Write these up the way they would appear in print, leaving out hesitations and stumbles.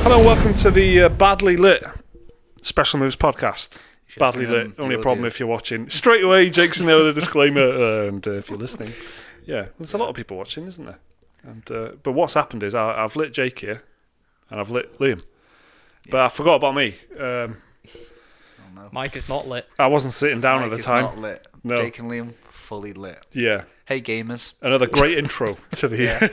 Hello and welcome to the Badly Lit Special Moves podcast. Badly Lit, only a problem if you're watching. Straight away, Jake's in there with a disclaimer, and if you're listening. Yeah, there's a lot of people watching, isn't there? And but what's happened is I've lit Jake here, and I've lit Liam. But I forgot about me. Mike is not lit. I wasn't sitting down Mike at the is time. Not lit. No. Jake and Liam, fully lit. Yeah. Hey, gamers. Another great intro to the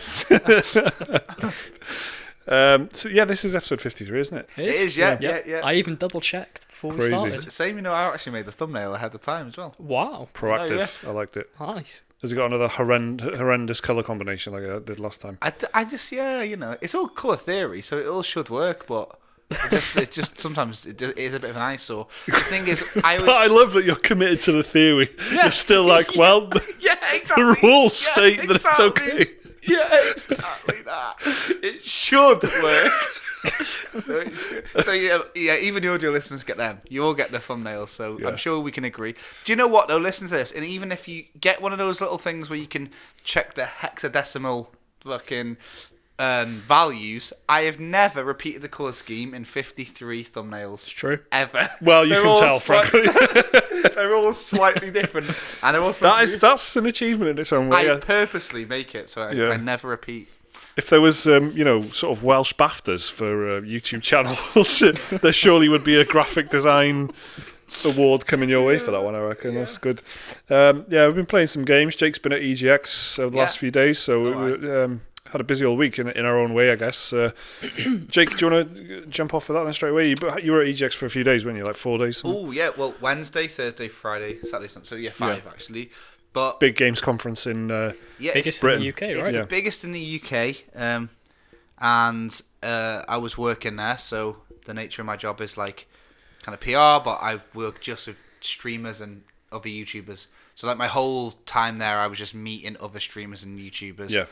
so yeah, this is episode 53, isn't it? It is, yeah. I even double checked before Crazy. we started. Same, I actually made the thumbnail ahead of time as well. Wow. Proactive. I liked it. Nice. Has it got another horrendous colour combination like I did last time? I just, it's all colour theory, so it all should work, but it just sometimes it is a bit of an eyesore. The thing is, I love that you're committed to the theory. Yeah. You're still like, well, exactly. The rules state that it's okay. Yeah, exactly that. It should work. So even the audio listeners get them. You all get the thumbnails, so I'm sure we can agree. Do you know what though? Listen to this, and even if you get one of those little things where you can check the hexadecimal fucking values, I have never repeated the colour scheme in 53 thumbnails. It's true. Ever. Well, you can tell, frankly. They're all slightly different, and that's an achievement in its own way. I purposely make it so I never repeat. If there was, sort of Welsh BAFTAs for YouTube channels, there surely would be a graphic design award coming your way for that one, I reckon. That's good. We've been playing some games. Jake's been at EGX over the last few days, so had a busy old week in our own way, I guess. Jake, do you want to jump off with that then straight away? You were at EGX for a few days, weren't you? Like 4 days? Oh, yeah. Well, Wednesday, Thursday, Friday, Saturday, Sunday. So, 5 actually. But big games conference in biggest Britain. in the UK, right? It's the biggest in the UK. And I was working there, so the nature of my job is like kind of PR, but I work just with streamers and other YouTubers. So, like, my whole time there, I was just meeting other streamers and YouTubers. Yeah.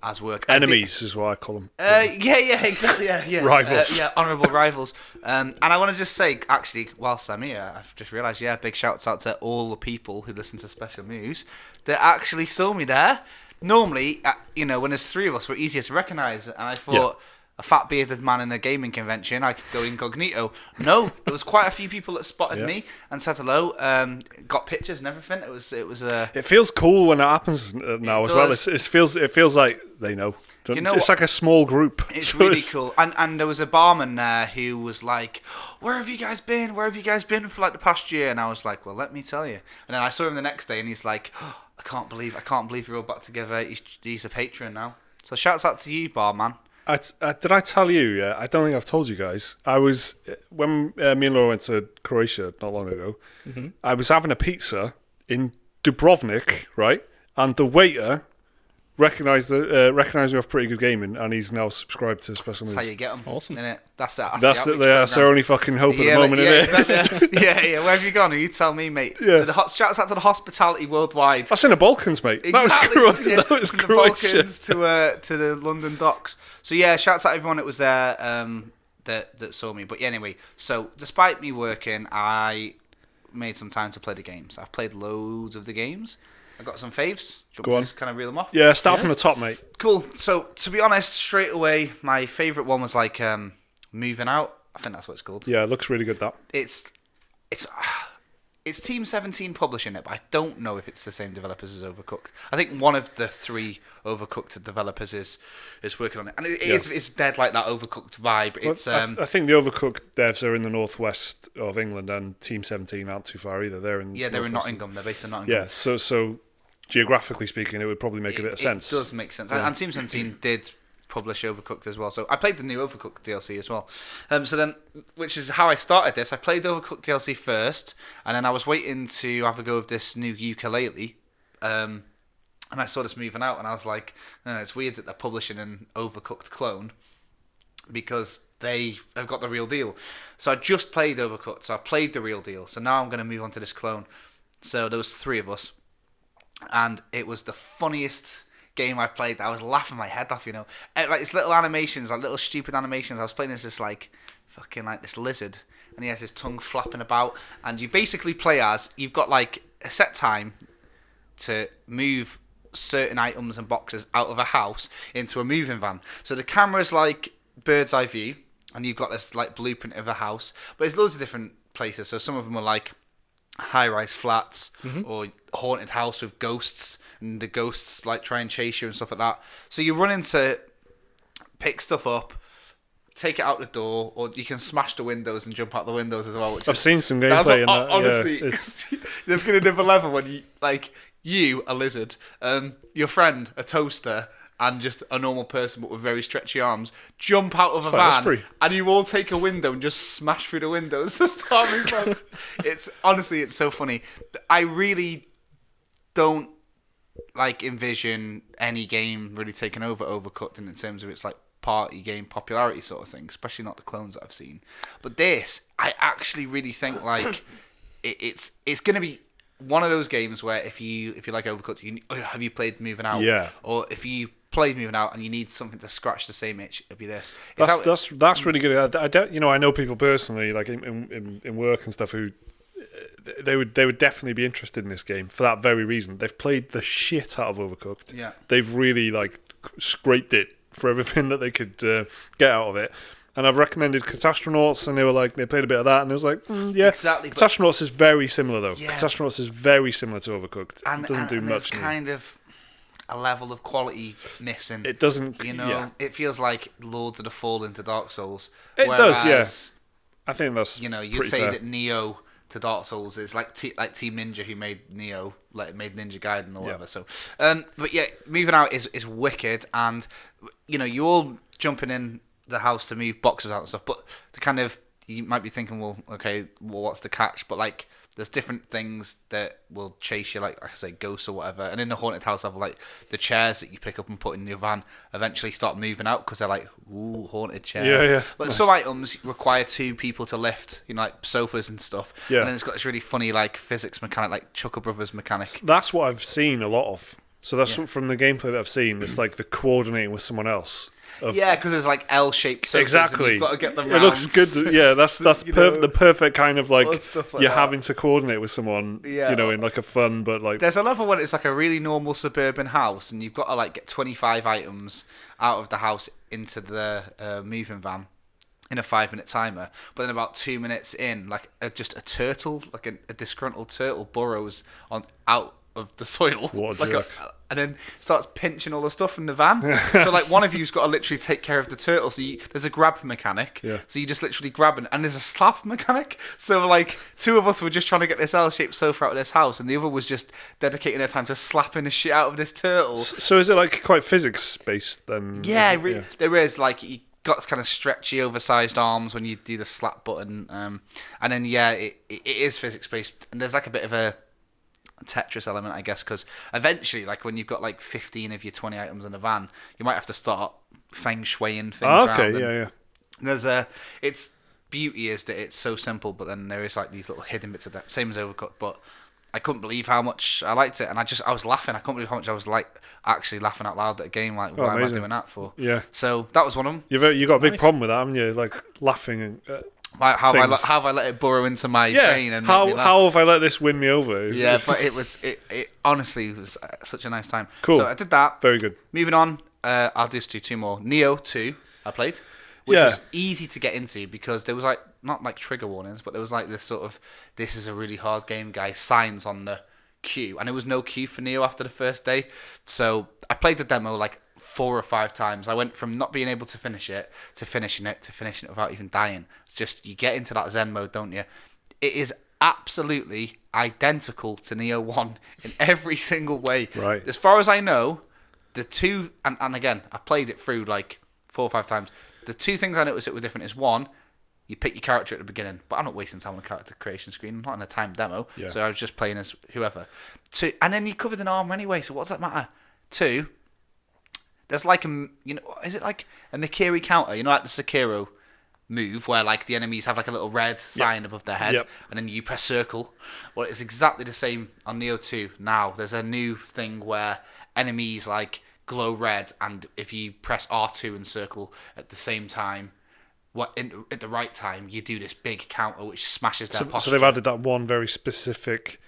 As work. Enemies is what I call them. Exactly. Yeah. Rivals. Honourable rivals. And I want to just say, actually, whilst I'm here, I've just realised, big shouts out to all the people who listen to Special News that actually saw me there. Normally, when there's 3 of us, we're easier to recognise. And I thought, a fat bearded man in a gaming convention, I could go incognito. No, there was quite a few people that spotted me and said hello. Got pictures and everything. It feels cool when it happens now as well. It feels like they know. It's like a small group. It's really cool. And there was a barman there who was like, "Where have you guys been? Where have you guys been for like the past year?" And I was like, "Well, let me tell you." And then I saw him the next day, and he's like, "Oh, I can't believe you're all back together. He's a patron now." So shouts out to you, barman. Did I tell you? Yeah, I don't think I've told you guys. I was when me and Laura went to Croatia not long ago. Mm-hmm. I was having a pizza in Dubrovnik, right? And the waiter recognised me off Pretty Good Gaming, and he's now subscribed to Special Moves. That's how you get them. Awesome. Innit? That's their only fucking hope at the moment, isn't it? Yeah. Where have you gone? You tell me, mate. Yeah. So shouts out to the hospitality worldwide. That's in the Balkans, mate. Exactly. That was From Croatia. The Balkans to the London docks. So shouts out to everyone that was there that saw me. But anyway, so despite me working, I made some time to play the games. I've played loads of the games. I got some faves. Go on. Just kind of reel them off. Yeah, start from the top, mate. Cool. So to be honest, straight away, my favourite one was like Moving Out. I think that's what it's called. Yeah, it looks really good. That it's Team 17 publishing it, but I don't know if it's the same developers as Overcooked. I think one of the 3 Overcooked developers is working on it, and it's dead like that Overcooked vibe. It's I think the Overcooked devs are in the northwest of England, and Team 17 aren't too far either. They're in Nottingham. They're based in Nottingham. Yeah, so geographically speaking, it would probably make a bit of sense. It does make sense, and Team 17 did publish Overcooked as well. So I played the new Overcooked DLC as well. So then, which is how I started this. I played Overcooked DLC first, and then I was waiting to have a go of this new Yooka-Laylee. And I saw this Moving Out, and I was like, it's weird that they're publishing an Overcooked clone because they have got the real deal. So I just played Overcooked, so I played the real deal. So now I'm going to move on to this clone. So there was 3 of us, and it was the funniest game I've played. I was laughing my head off, like it's little animations, like little stupid animations. I was playing as this like fucking like this lizard, and he has his tongue flapping about, and you basically play as, you've got like a set time to move certain items and boxes out of a house into a moving van. So the camera's like bird's eye view, and you've got this like blueprint of a house, but there's loads of different places. So some of them are like high-rise flats or haunted house with ghosts, and the ghosts like try and chase you and stuff like that. So you run into, pick stuff up, take it out the door, or you can smash the windows and jump out the windows as well. I've seen some gameplay in that. Honestly, Yeah, they've got another level when you, a lizard, your friend, a toaster, and just a normal person but with very stretchy arms, jump out of a van, and you all take a window and just smash through the windows to start moving. It's honestly, it's so funny. I really don't envision any game really taking over Overcooked in terms of its party game popularity sort of thing, especially not the clones that I've seen. But this, I actually really think it's going to be one of those games where if you like Overcooked, have you played Moving Out? Yeah. Or if you played Moving Out and you need something to scratch the same itch, it'd be this. That's really good. I don't, I know people personally, like in work and stuff, who they would definitely be interested in this game for that very reason. They've played the shit out of Overcooked. Yeah. They've really scraped it for everything that they could get out of it. And I've recommended Catastronauts, and they played a bit of that, and it was yeah. Exactly. Catastronauts is very similar, though. Yeah. Catastronauts is very similar to Overcooked. It doesn't do much. There's kind of a level of quality missing. It doesn't, It feels like Lords of the Fallen to Dark Souls. It does, yeah. I think that's you'd say fair. that Neo to Dark Souls is like Team Ninja, who made Neo, made Ninja Gaiden or whatever. So, but yeah, Moving Out is wicked, and you're all jumping in the house to move boxes out and stuff, but you might be thinking, well, okay, what's the catch? But there's different things that will chase you, like I say, ghosts or whatever. And in the haunted house level, the chairs that you pick up and put in your van eventually start moving out because they're ooh, haunted chair. Yeah. But some items require two people to lift, like sofas and stuff. Yeah. And then it's got this really funny physics mechanic, like Chuckle Brothers mechanic. That's what I've seen a lot of. So that's from the gameplay that I've seen. It's the coordinating with someone else. Because there's L-shaped sofas. Exactly. And you've got to get them round. It looks good. Yeah, that's the perfect kind of you're that. having to coordinate with someone. Yeah. In a fun but There's a level when it's a really normal suburban house, and you've got to get 25 items out of the house into the moving van in a 5-minute timer. But then about 2 minutes in, just a turtle, a disgruntled turtle, burrows out of the soil. What a jerk. And then starts pinching all the stuff from the van. So one of you's got to literally take care of the turtle. So there's a grab mechanic. Yeah. So you just literally grab it, and there's a slap mechanic. So two of us were just trying to get this L-shaped sofa out of this house, and the other was just dedicating their time to slapping the shit out of this turtle. So is it quite physics based then? Yeah, there is you got kind of stretchy, oversized arms when you do the slap button, and then it is physics based, and there's a bit of a Tetris element, I guess, because eventually, when you've got 15 of your 20 items in a van, you might have to start feng shuiing things around. Yeah. There's its beauty is that it's so simple, but then there is these little hidden bits of that, same as Overcooked. But I couldn't believe how much I liked it, and I was laughing. I couldn't believe how much I was actually laughing out loud at a game. What am I doing that for? Yeah. So that was one of them. You got a big problem with that, haven't you? Laughing and. How have I let it burrow into my brain and how make me laugh? how have I let this win me over? But it honestly was such a nice time. Cool. So I did that. Very good. Moving on, I'll just do two more. Neo 2 I played, which was easy to get into because there was not trigger warnings, but there was this sort of, this is a really hard game, guys, signs on the queue, and there was no queue for Neo after the first day. So I played the demo 4 or 5 times. I went from not being able to finish it to finishing it without even dying. It's just, you get into that Zen mode, don't you? It is absolutely identical to Neo 1 in every single way. Right. As far as I know, the two, and again, I played it through 4 or 5 times. The two things I noticed that were different is, one, you pick your character at the beginning, but I'm not wasting time on a character creation screen. I'm not in a timed demo, so I was just playing as whoever. 2, and then you covered in armor anyway, so what does that matter? 2, there's is it a Nakiri counter? The Sekiro move where the enemies have a little red sign above their head, and then you press circle. Well, it's exactly the same on Neo 2. Now there's a new thing where enemies glow red, and if you press R2 and circle at the same time, at the right time, you do this big counter which smashes their posture. So they've added that one very specific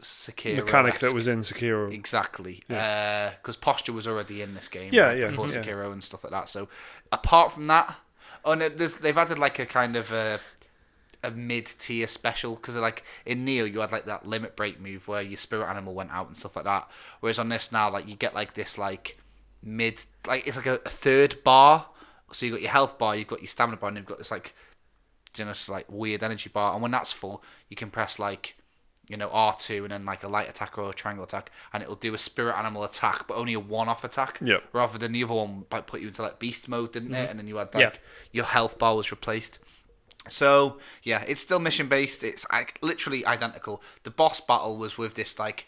Sekiro mechanic that was in Sekiro. Exactly. Because posture was already in this game. Before Sekiro and stuff like that. So apart from that, Oh no, they've added like a kind of a mid-tier special, because like in Neo you had like that limit break move where your spirit animal went out and stuff like that, whereas on this now like you get like this like mid, like it's like a third bar. So you've got your health bar, you've got your stamina bar, and you've got this like just like weird energy bar, and when that's full you can press like R2 and then like a light attack or a triangle attack, and it'll do a spirit animal attack, but only a one-off attack. Yep. Rather than the other one, like put you into like beast mode, didn't it? And then you had like your health bar was replaced. So yeah, it's still mission based. It's like literally identical. The boss battle was with this like,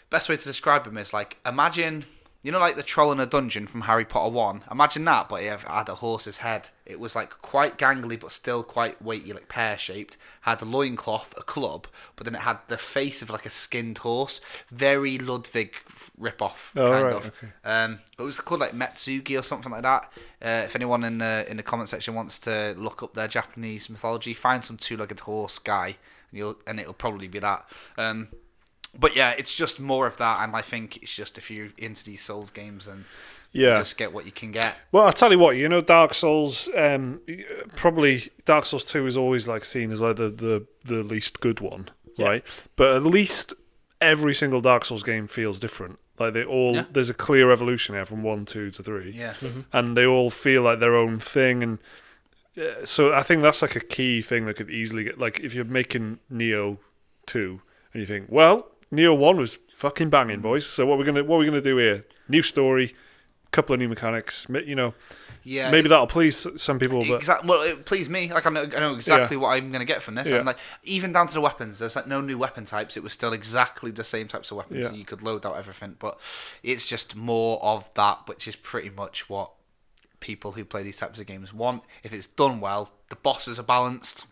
best way to describe him is like, imagine like the troll in a dungeon from Harry Potter 1. Imagine that, but it had a horse's head. It was like quite gangly, but still quite weighty, like pear-shaped. Had a loincloth, a club, but then it had the face of like a skinned horse. Very Ludwig rip-off, kind of. Okay. It was called like Metsugi or something like that. If anyone in the comment section wants to look up their Japanese mythology, find some two-legged horse guy, and it'll probably be that. But yeah, it's just more of that, and I think it's just if you're into these Souls games, and you just get what you can get. Well, I'll tell you what, Dark Souls, probably Dark Souls 2 is always like seen as like the least good one, right? But at least every single Dark Souls game feels different. Like they all, there's a clear evolution here from 1, 2 to 3. Yeah. Mm-hmm. And they all feel like their own thing, and so I think that's like a key thing that could easily get, like if you're making Neo 2 and you think, well, Neo 1 was fucking banging, boys. So what are we gonna do here? New story, couple of new mechanics. Yeah, maybe that'll please some people. But well, it pleased me. Like I know exactly what I'm gonna get from this. And like even down to the weapons, there's like no new weapon types. It was still exactly the same types of weapons, so you could load out everything. But it's just more of that, which is pretty much what people who play these types of games want. If it's done well, the bosses are balanced,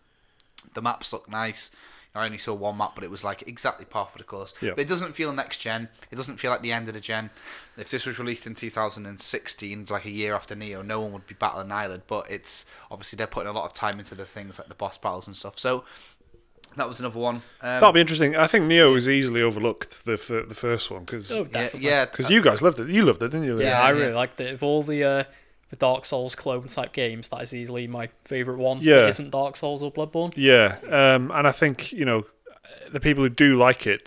the maps look nice. I only saw one map, but it was like exactly par for the course. Yeah. But it doesn't feel next gen. It doesn't feel like the end of the gen. If this was released in 2016, like a year after Neo, no one would be battling Island. But it's obviously they're putting a lot of time into the things like the boss battles and stuff. So that was another one. That'll be interesting. I think Neo is easily overlooked, the first one, because because you guys loved it. You loved it, didn't you? Yeah, I really liked it. Of all the Dark Souls clone type games, that is easily my favourite one. Yeah. That isn't Dark Souls or Bloodborne. Yeah, and I think the people who do like it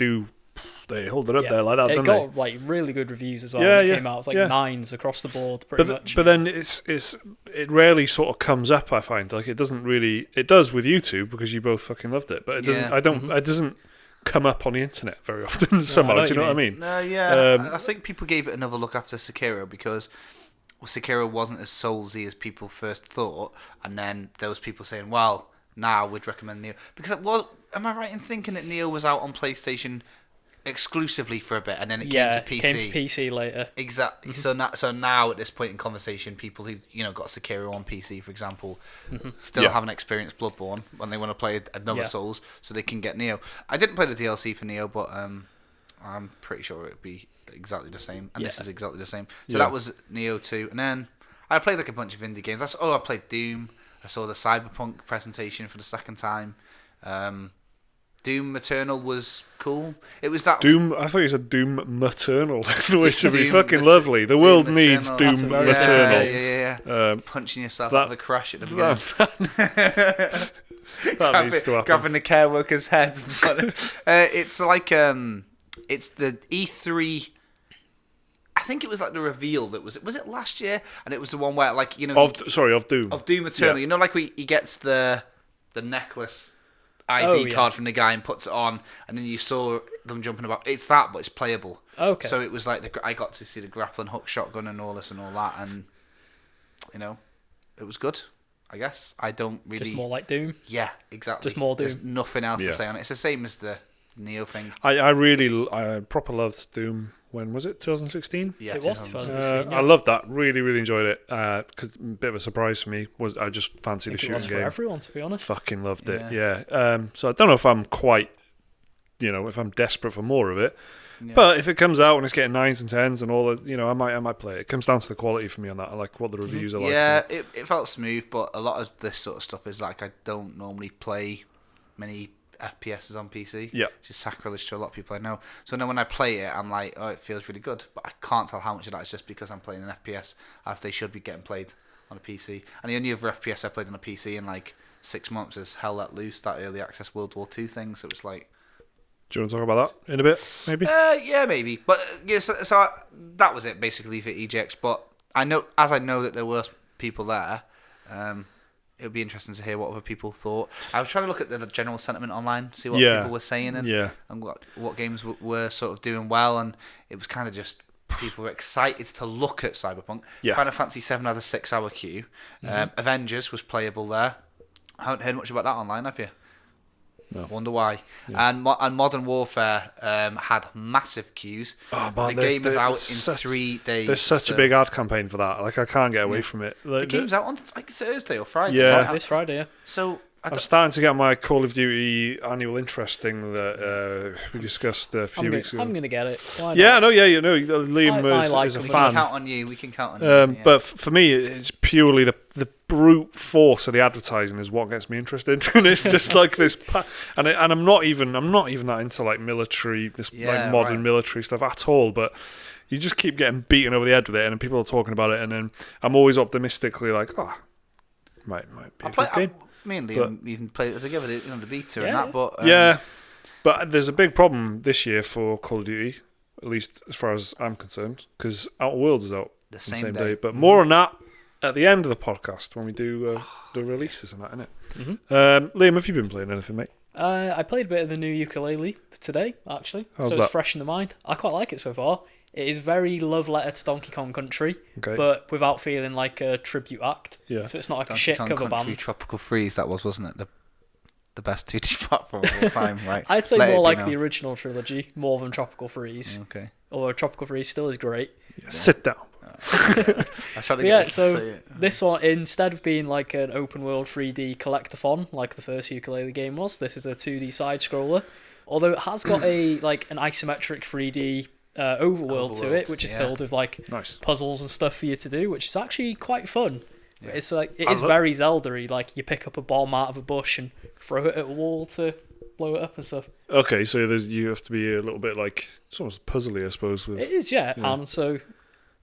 they hold it up there like that, don't they? It got like really good reviews as well. When it came out, it was like 9s across the board, pretty much. But then it rarely sort of comes up. I find like it doesn't really. It does with you two because you both fucking loved it, but it doesn't. It doesn't come up on the internet very often. Somehow, do you know what I mean? No, yeah. I think people gave it another look after Sekiro because Sekiro wasn't as soulsy as people first thought, and then there was people saying, well, now we'd recommend Neo. Because am I right in thinking that Neo was out on PlayStation exclusively for a bit, and then it came to PC? Yeah, came to PC later. Exactly. Mm-hmm. So now at this point in conversation, people who got Sekiro on PC, for example, still haven't experienced Bloodborne when they want to play another Souls, so they can get Neo. I didn't play the DLC for Neo, but I'm pretty sure it would be exactly the same, and this is exactly the same. So that was Neo 2, and then I played like a bunch of indie games. I played Doom. I saw the Cyberpunk presentation for the second time. Doom Eternal was cool. It was that Doom. I thought you said Doom Maternal, which would be fucking lovely. The world needs Doom Maternal. Yeah. Punching yourself out of the crash at the beginning. That needs to happen. Grabbing the care worker's head. It's like it's the E3. I think it was like the reveal that was it last year, and it was the one where like of Doom Eternal. Yeah. Like he gets the necklace ID card from the guy and puts it on, and then you saw them jumping about. It's that, but it's playable. Okay. So it was like I got to see the grappling hook shotgun and all this and all that, and it was good. I guess I don't really just more like Doom. Yeah, exactly. Just more Doom. There's nothing else to say on it. It's the same as the Neo thing. I proper loved Doom. When was it? 2016? Yeah, it was 2016. I loved that. Really, really enjoyed it. Because a bit of a surprise for me was I just fancied a shooting game. It was for everyone, to be honest. Fucking loved it. Yeah. So I don't know if I'm quite, if I'm desperate for more of it. Yeah. But if it comes out and it's getting 9s and 10s and all that, I might play it. It comes down to the quality for me on that. I like what the reviews are like. Yeah, it felt smooth, but a lot of this sort of stuff is like I don't normally play many FPSs on PC. Yeah. Which is sacrilege to a lot of people I know. So then when I play it, I'm like, oh, it feels really good. But I can't tell how much of that is just because I'm playing an FPS as they should be getting played. on a PC. And the only other FPS I played on a PC in like 6 months is Hell Let Loose, that early access World War II thing. So it's like. Do you want to talk about that in a bit, maybe? Yeah, maybe. But yeah, so that was it basically for EGX. But I know that there were people there. It would be interesting to hear what other people thought. I was trying to look at the general sentiment online, see what people were saying, and what games were sort of doing well, and it was kind of just people were excited to look at Cyberpunk. Yeah. Final Fantasy VII had a 6-hour queue. Avengers was playable there. I haven't heard much about that online, have you? No. Wonder why. Yeah. And Modern Warfare had massive queues. Oh, man, the game is out in 3 days. There's such a big ad campaign for that. Like, I can't get away from it. Like, the game's out on like Thursday or Friday. Yeah. This Friday, yeah. So I'm starting to get my Call of Duty annual interest thing that we discussed a few weeks ago. I'm going to get it. Why not? Yeah, no, Liam is a fan. We can count on you. But for me, it's purely the brute force of the advertising is what gets me interested. And it's just like this, and I'm not even that into like military, modern military stuff at all. But you just keep getting beaten over the head with it, and people are talking about it, and then I'm always optimistically like, might be a good game. Me and Liam even played it together, the beta and that. But but there's a big problem this year for Call of Duty, at least as far as I'm concerned, because Outer Worlds is out the same day. But more on that at the end of the podcast when we do the releases and that, innit? Mm-hmm. Liam, have you been playing anything, mate? I played a bit of the new Yooka-Laylee today, actually. How's so that? It's fresh in the mind. I quite like it so far. It is very love letter to Donkey Kong Country, but without feeling like a tribute act. Yeah. So it's not like Donkey a shit Kong cover Country band. Tropical Freeze, that wasn't it? The best 2D platform of all time, right? I'd say more like the original trilogy, more than Tropical Freeze. Okay. Although Tropical Freeze still is great. Yeah. Sit down. I tried to get to say it. This one, instead of being like an open world 3D collectathon like the first Yooka-Laylee game was, this is a 2D side scroller. Although it has got an isometric 3D overworld to it, which is filled with puzzles and stuff for you to do, which is actually quite fun. Yeah. It's like it is very Zelda-y. Like you pick up a bomb out of a bush and throw it at a wall to blow it up and stuff. Okay, so you have to be a little bit like it's almost puzzly, I suppose. With, it is, yeah. And so,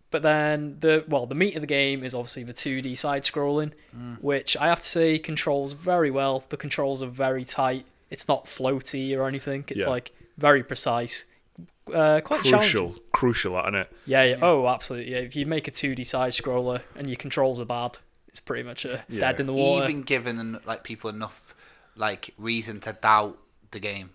but then the meat of the game is obviously the 2D side scrolling, which I have to say controls very well. The controls are very tight. It's not floaty or anything. It's like very precise. Quite crucial, isn't it? Yeah. Oh, absolutely. Yeah. If you make a 2D side scroller and your controls are bad, it's pretty much dead in the water. Even given people enough reason to doubt the game,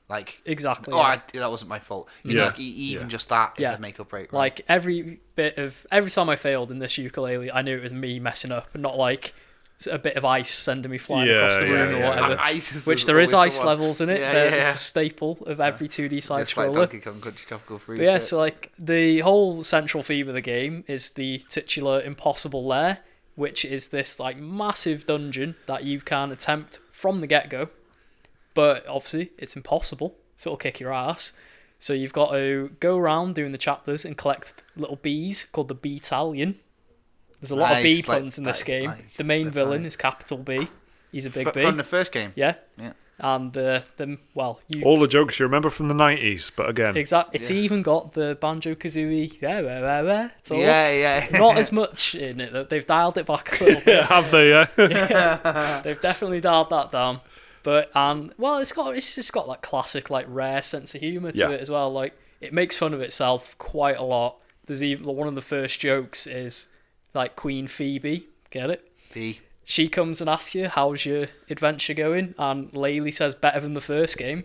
exactly. That wasn't my fault. Just that is a make or break. Right? Every time I failed in this Yooka-Laylee, I knew it was me messing up, and not like a bit of ice sending me flying across the room or whatever. Which there is ice levels in it. It's a staple of every 2D side scroller. So the whole central theme of the game is the titular impossible lair, which is this massive dungeon that you can attempt from the get-go, but obviously it's impossible, so it'll kick your ass. So you've got to go around doing the chapters and collect little bees called the Beetalion. There's a lot of bee puns in this game. The main villain is capital B. He's a big bee. From the first game? Yeah. And all the jokes you remember from the 90s, but again... Exactly. It's even got the Banjo-Kazooie... Yeah. Not as much in it, though. They've dialed it back a little bit. Have they, They've definitely dialed that down. But, it's just got that classic, rare sense of humour to it as well. It makes fun of itself quite a lot. There's even... One of the first jokes is... Queen Phoebe, get it? She comes and asks you, how's your adventure going? And Laylee says, better than the first game.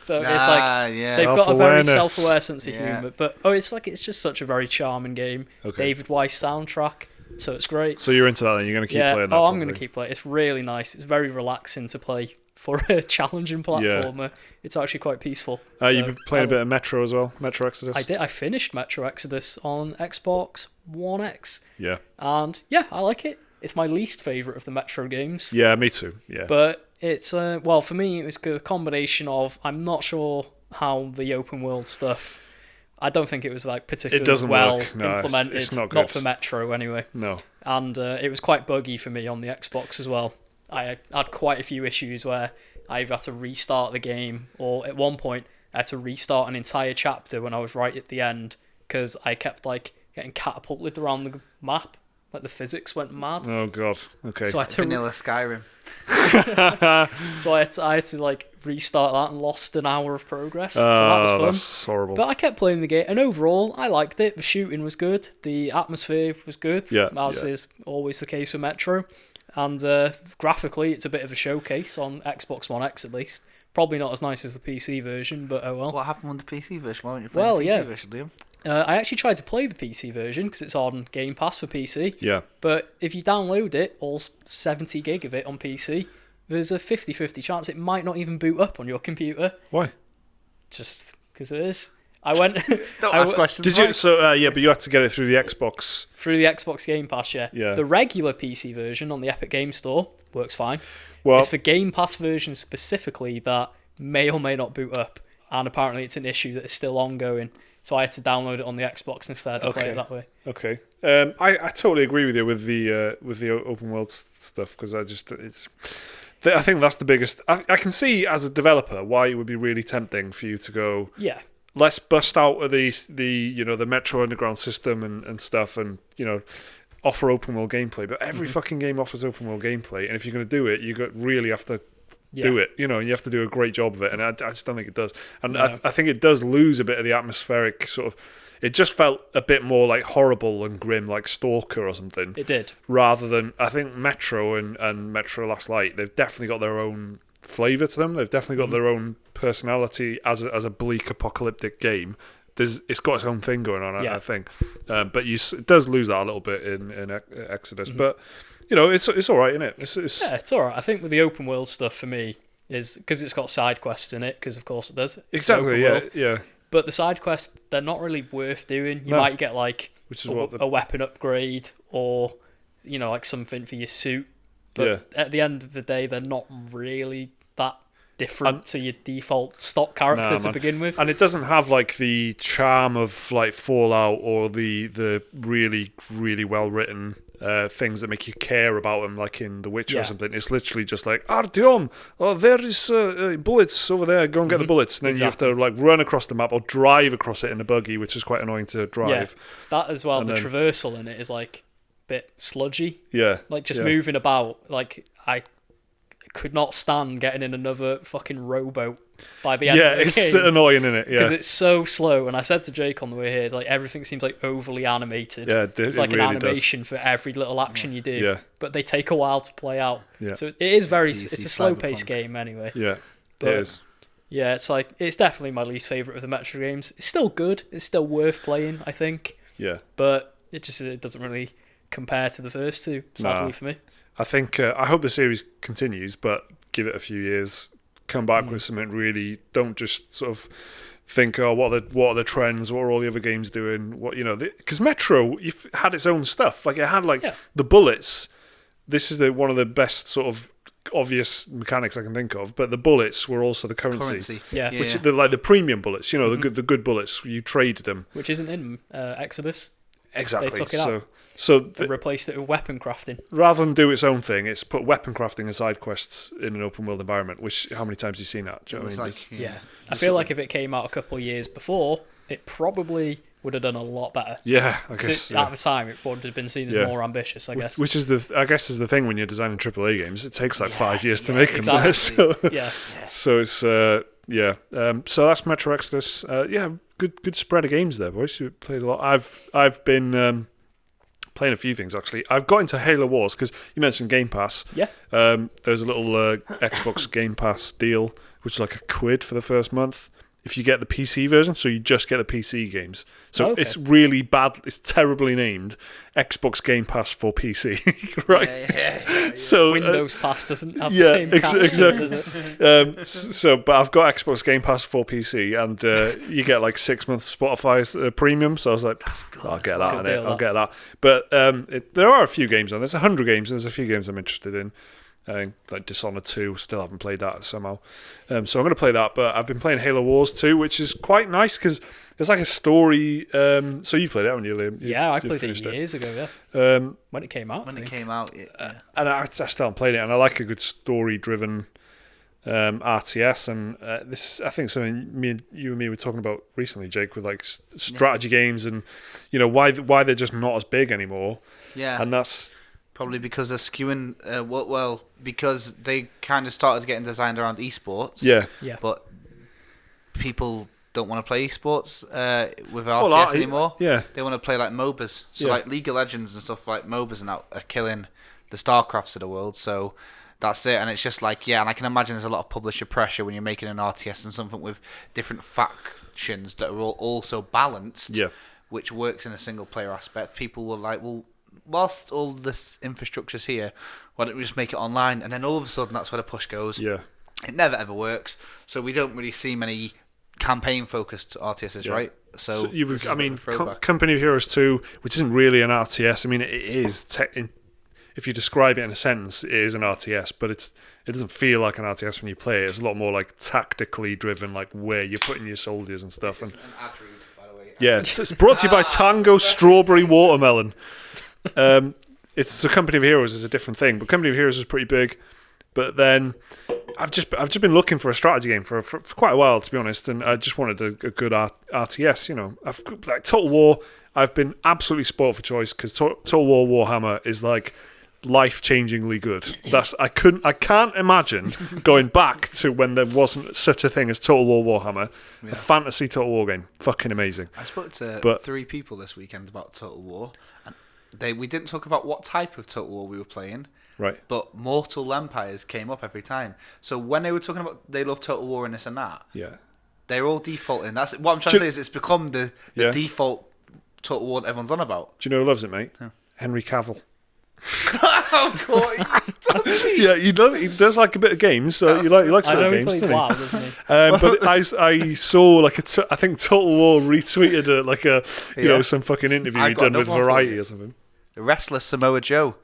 So it's they've got a very self-aware sense of humour. But it's just such a very charming game. Okay. David Weiss soundtrack, so it's great. So you're into that then? You're going to keep playing that? I'm going to keep playing. It's really nice. It's very relaxing to play for a challenging platformer. It's actually quite peaceful. You've been playing a bit of Metro as well, Metro Exodus? I did. I finished Metro Exodus on Xbox One X. Yeah. And I like it. It's my least favourite of the Metro games. Yeah, me too. Yeah. But it's for me it was a combination of I'm not sure how the open world stuff. I don't think it was particularly implemented. It's not good. Not for Metro anyway. No. And it was quite buggy for me on the Xbox as well. I had quite a few issues where I either had to restart the game, or at one point I had to restart an entire chapter when I was right at the end because I kept getting catapulted around the map Like the physics went mad. Oh god. Okay. So I had to vanilla Skyrim. So I had to like restart that and lost an hour of progress. So that was fun. That's horrible. But I kept playing the game, and overall, I liked it. The shooting was good. The atmosphere was good. As is always the case with Metro. And graphically, it's a bit of a showcase on Xbox One X at least. Probably not as nice as the PC version, but oh well. What happened with the PC version? Why weren't you playing the PC version, Liam? I actually tried to play the PC version because it's on Game Pass for PC. Yeah. But if you download it, all 70 gig of it on PC, there's a 50-50 chance it might not even boot up on your computer. Why? Just because it is. I went. Don't ask questions. Did you? So but you had to get it through the Xbox. Through the Xbox Game Pass, yeah. The regular PC version on the Epic Game Store works fine. Well, it's for Game Pass version specifically that may or may not boot up, and apparently it's an issue that is still ongoing. So I had to download it on the Xbox instead and play it that way. Okay. I totally agree with you with the open world stuff because I think that's the biggest. I can see as a developer why it would be really tempting for you to go. Yeah. Let's bust out of the Metro Underground system and stuff, and offer open world gameplay. But every fucking game offers open world gameplay, and if you're going to do it, you really have to. Do it, you have to do a great job of it, and I just don't think it does. And no. I think it does lose a bit of the atmospheric sort of. It just felt a bit more like horrible and grim, like Stalker or something. It did, rather than I think Metro and Metro Last Light. They've definitely got their own flavour to them. They've definitely got their own personality as a bleak apocalyptic game. It's got its own thing going on, I think. But it does lose that a little bit in Exodus, but. It's all right, isn't it? It's all right. I think with the open world stuff for me is because it's got side quests in it, because of course it does. Exactly, yeah. But the side quests, they're not really worth doing. You might get like a weapon upgrade or like something for your suit. But at the end of the day, they're not really that different to your default stock character to begin with. And it doesn't have like the charm of like Fallout or the really, really well written things that make you care about them, like in The Witcher or something. It's literally just like, Artyom, there is bullets over there, go and get the bullets. And then you have to like run across the map or drive across it in a buggy, which is quite annoying to drive. Yeah, that as well, and the traversal in it is like a bit sludgy. Yeah. Like just moving about, like I could not stand getting in another fucking rowboat by the end of the game. It's annoying, isn't it? Yeah, because it's so slow. And I said to Jake on the way here, like everything seems like overly animated. Yeah, it's like really an animation for every little action you do. Yeah, but they take a while to play out. Yeah, so it is it's a slow-paced game anyway. Yeah, but it is. Yeah, it's definitely my least favorite of the Metro games. It's still good. It's still worth playing, I think. Yeah, but it doesn't really compare to the first two. Sadly for me. I think I hope the series continues, but give it a few years. Come back with something really. Don't just sort of think, what are the trends? What are all the other games doing? Because Metro had its own stuff. Like it had the bullets. This is one of the best sort of obvious mechanics I can think of. But the bullets were also the currency. Yeah. Which are like the premium bullets. The good bullets. You traded them. Which isn't in Exodus. Exactly. They took it out. So they replaced it with weapon crafting. Rather than do its own thing, it's put weapon crafting and side quests in an open world environment. Which, how many times have you seen that? Do you know what I mean? I feel like if it came out a couple of years before, it probably would have done a lot better. Yeah, I guess. At the time, it would have been seen as more ambitious, I guess. Which is the thing when you're designing AAA games. It takes like 5 years to make them. Exactly. So it's so that's Metro Exodus. Good spread of games there, boys. You played a lot. I've been playing a few things actually. I've got into Halo Wars because you mentioned Game Pass. Yeah. There's a little Xbox Game Pass deal, which is like £1 for the first month. If you get the PC version, so you just get the PC games. So it's really bad. It's terribly named Xbox Game Pass for PC, right? Yeah. So Windows Pass doesn't have the same caption, does it? But I've got Xbox Game Pass for PC, and you get like 6 months Spotify's premium. So I was like, I'll get that. I'll get that. But there are a few games on. There's 100 games, and there's a few games I'm interested in. Like Dishonored 2, still haven't played that somehow. So I'm going to play that, but I've been playing Halo Wars 2, which is quite nice because it's like a story. So you've played it, haven't you, Liam? I played it years ago, when it came out. And I still haven't played it, and I like a good story-driven RTS, and this I think something you and me were talking about recently, Jake, with like strategy games and why they're just not as big anymore. Yeah. And that's probably because they're skewing. Because they kind of started getting designed around esports. Yeah. But people don't want to play esports with RTS anymore. Yeah. They want to play like MOBAs. So Yeah. like League of Legends and stuff like MOBAs now are killing the StarCrafts of the world. So that's it. And it's just like, and I can imagine there's a lot of publisher pressure when you're making an RTS and something with different factions that are all also balanced. Yeah. Which works in a single player aspect. People were like, well, whilst all this infrastructure's here, why don't we just make it online? And then all of a sudden, that's where the push goes. Yeah. It never ever works. So we don't really see many campaign-focused RTSs, right? So Company of Heroes 2, which isn't really an RTS. I mean, it is. If you describe it in a sentence, it is an RTS, but it doesn't feel like an RTS when you play it. It's a lot more like tactically driven, like where you're putting your soldiers and stuff. This is an ad read, by the way. Yeah, it's brought to you by Tango Strawberry Watermelon. It's a Company of Heroes is a different thing, but Company of Heroes is pretty big. But then I've just been looking for a strategy game for quite a while, to be honest, and I just wanted a good RTS. You know, like Total War. I've been absolutely spoiled for choice because Total War Warhammer is like life-changingly good. I can't imagine going back to when there wasn't such a thing as Total War Warhammer, a fantasy Total War game. Fucking amazing. I spoke to 3 people this weekend about Total War, and we didn't talk about what type of Total War we were playing. Right. But Mortal Empires came up every time. So when they were talking about they love Total War and this and that, they're all defaulting. That's what I'm trying to say is it's become the default Total War that everyone's on about. Do you know who loves it, mate? Henry Cavill. Oh, God. Yeah, he does like a bit of games, so he likes a bit of games, doesn't he? But I saw I think Total War retweeted some fucking interview he'd done with Variety or something. The Restless Samoa Joe.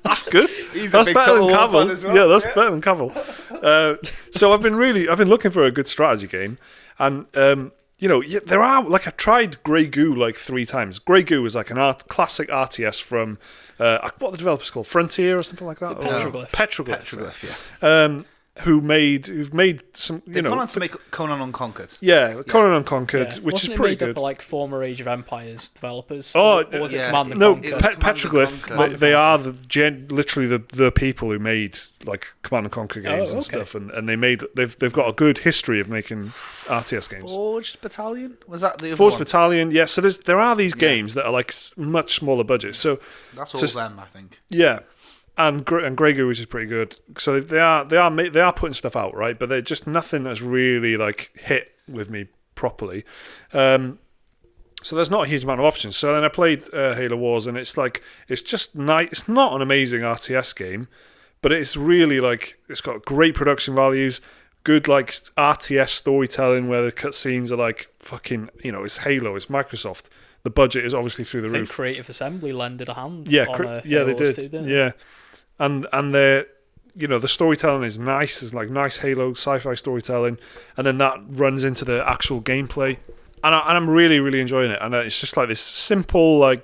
That's good. That's better than Cavill. As well. Yeah, that's better than Cavill. So I've been looking for a good strategy game, and there are I've tried Grey Goo 3 times. Grey Goo is like an classic RTS from what are the developers called? Frontier or something like that. Petroglyph. Petroglyph. Yeah. Who've made some They've gone on to make Conan Unconquered. Yeah, Conan Unconquered, which is pretty good. Wasn't it made up by former Age of Empires developers? Oh, or was it Command and Conquer? Petroglyph. They are literally the people who made Command and Conquer games and stuff, and they've got a good history of making RTS games. Forged Battalion, was that the other Forged one? Battalion? Yeah. So there are these games that are much smaller budget. So that's all them, I think. Yeah. And Grey Goo, which is pretty good. So they are putting stuff out, right? But they're just nothing that's really hit with me properly. So there's not a huge amount of options. So then I played Halo Wars, and it's just nice. It's not an amazing RTS game, but it's really it's got great production values, good RTS storytelling where the cutscenes are fucking it's Halo, it's Microsoft. The budget is obviously through the roof. Creative Assembly lended a hand. Yeah, on they did. Too, didn't yeah. And the storytelling is nice. It's nice Halo sci-fi storytelling, and then that runs into the actual gameplay, and I'm really really enjoying it. And it's just this simple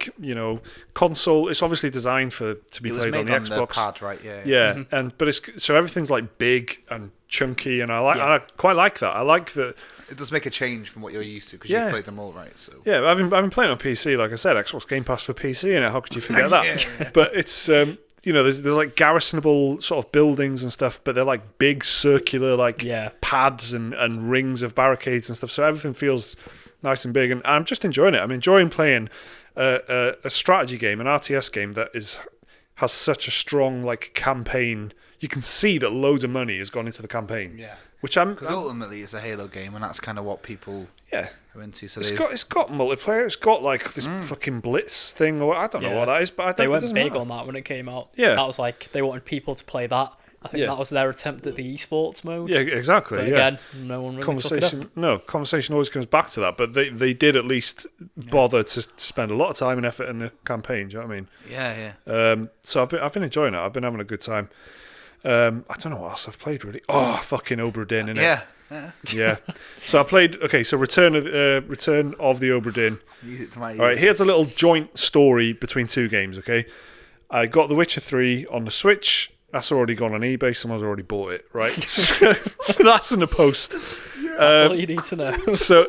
console. It's obviously designed to be played on the Xbox. The pad, right? Yeah. Yeah, mm-hmm. So everything's big and chunky, and I quite like that. I like that. It does make a change from what you're used to because you've played them all, right? So yeah, I've been playing on PC, like I said, Xbox Game Pass for PC, and how could you forget that? But it's there's garrisonable sort of buildings and stuff, but they're big circular pads and rings of barricades and stuff. So everything feels nice and big, and I'm just enjoying it. I'm enjoying playing a strategy game, an RTS game that has such a strong campaign. You can see that loads of money has gone into the campaign. Yeah. Because ultimately it's a Halo game, and that's kind of what people are into. So it's got multiplayer. It's got this fucking Blitz thing, or I don't know what that is. But they went big on that when it came out. Yeah, that was they wanted people to play that. I think that was their attempt at the esports mode. Yeah, exactly. But again, no one really took it up. No, conversation always comes back to that. But they did at least bother to spend a lot of time and effort in the campaign. Do you know what I mean? Yeah. So I've been enjoying it. I've been having a good time. I don't know what else I've played really. Oh, fucking Obra Dinn, innit? Yeah. So I played. Okay, so Return of the Obra Dinn. All right, here's a little joint story between 2 games. Okay, I got The Witcher 3 on the Switch. That's already gone on eBay. Someone's already bought it. Right. So that's in the post. That's all you need to know. So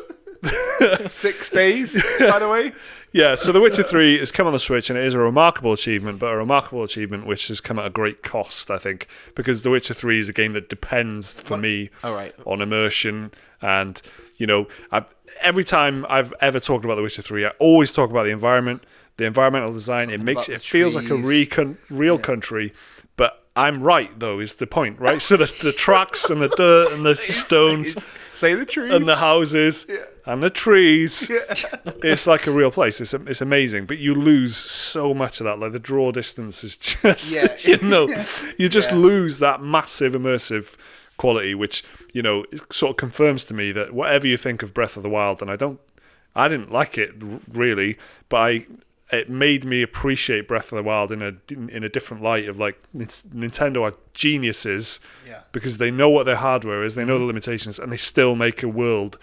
6 days, by the way. Yeah, so The Witcher 3 has come on the Switch, and it is a remarkable achievement, but a remarkable achievement which has come at a great cost, I think, because The Witcher 3 is a game that depends, for me, on immersion. And, every time I've ever talked about The Witcher 3, I always talk about the environment, the environmental design. It feels like a real country, but I'm right, though, is the point, right? So the tracks and the dirt and the stones... Say the trees. And the houses and the trees. It's like a real place. It's amazing. But you lose so much of that. Like the draw distance is just, you just lose that massive immersive quality, which, it sort of confirms to me that whatever you think of Breath of the Wild, and I didn't like it really, but it made me appreciate Breath of the Wild in a different light of like Nintendo are geniuses because they know what their hardware is, they know the limitations, and they still make a world.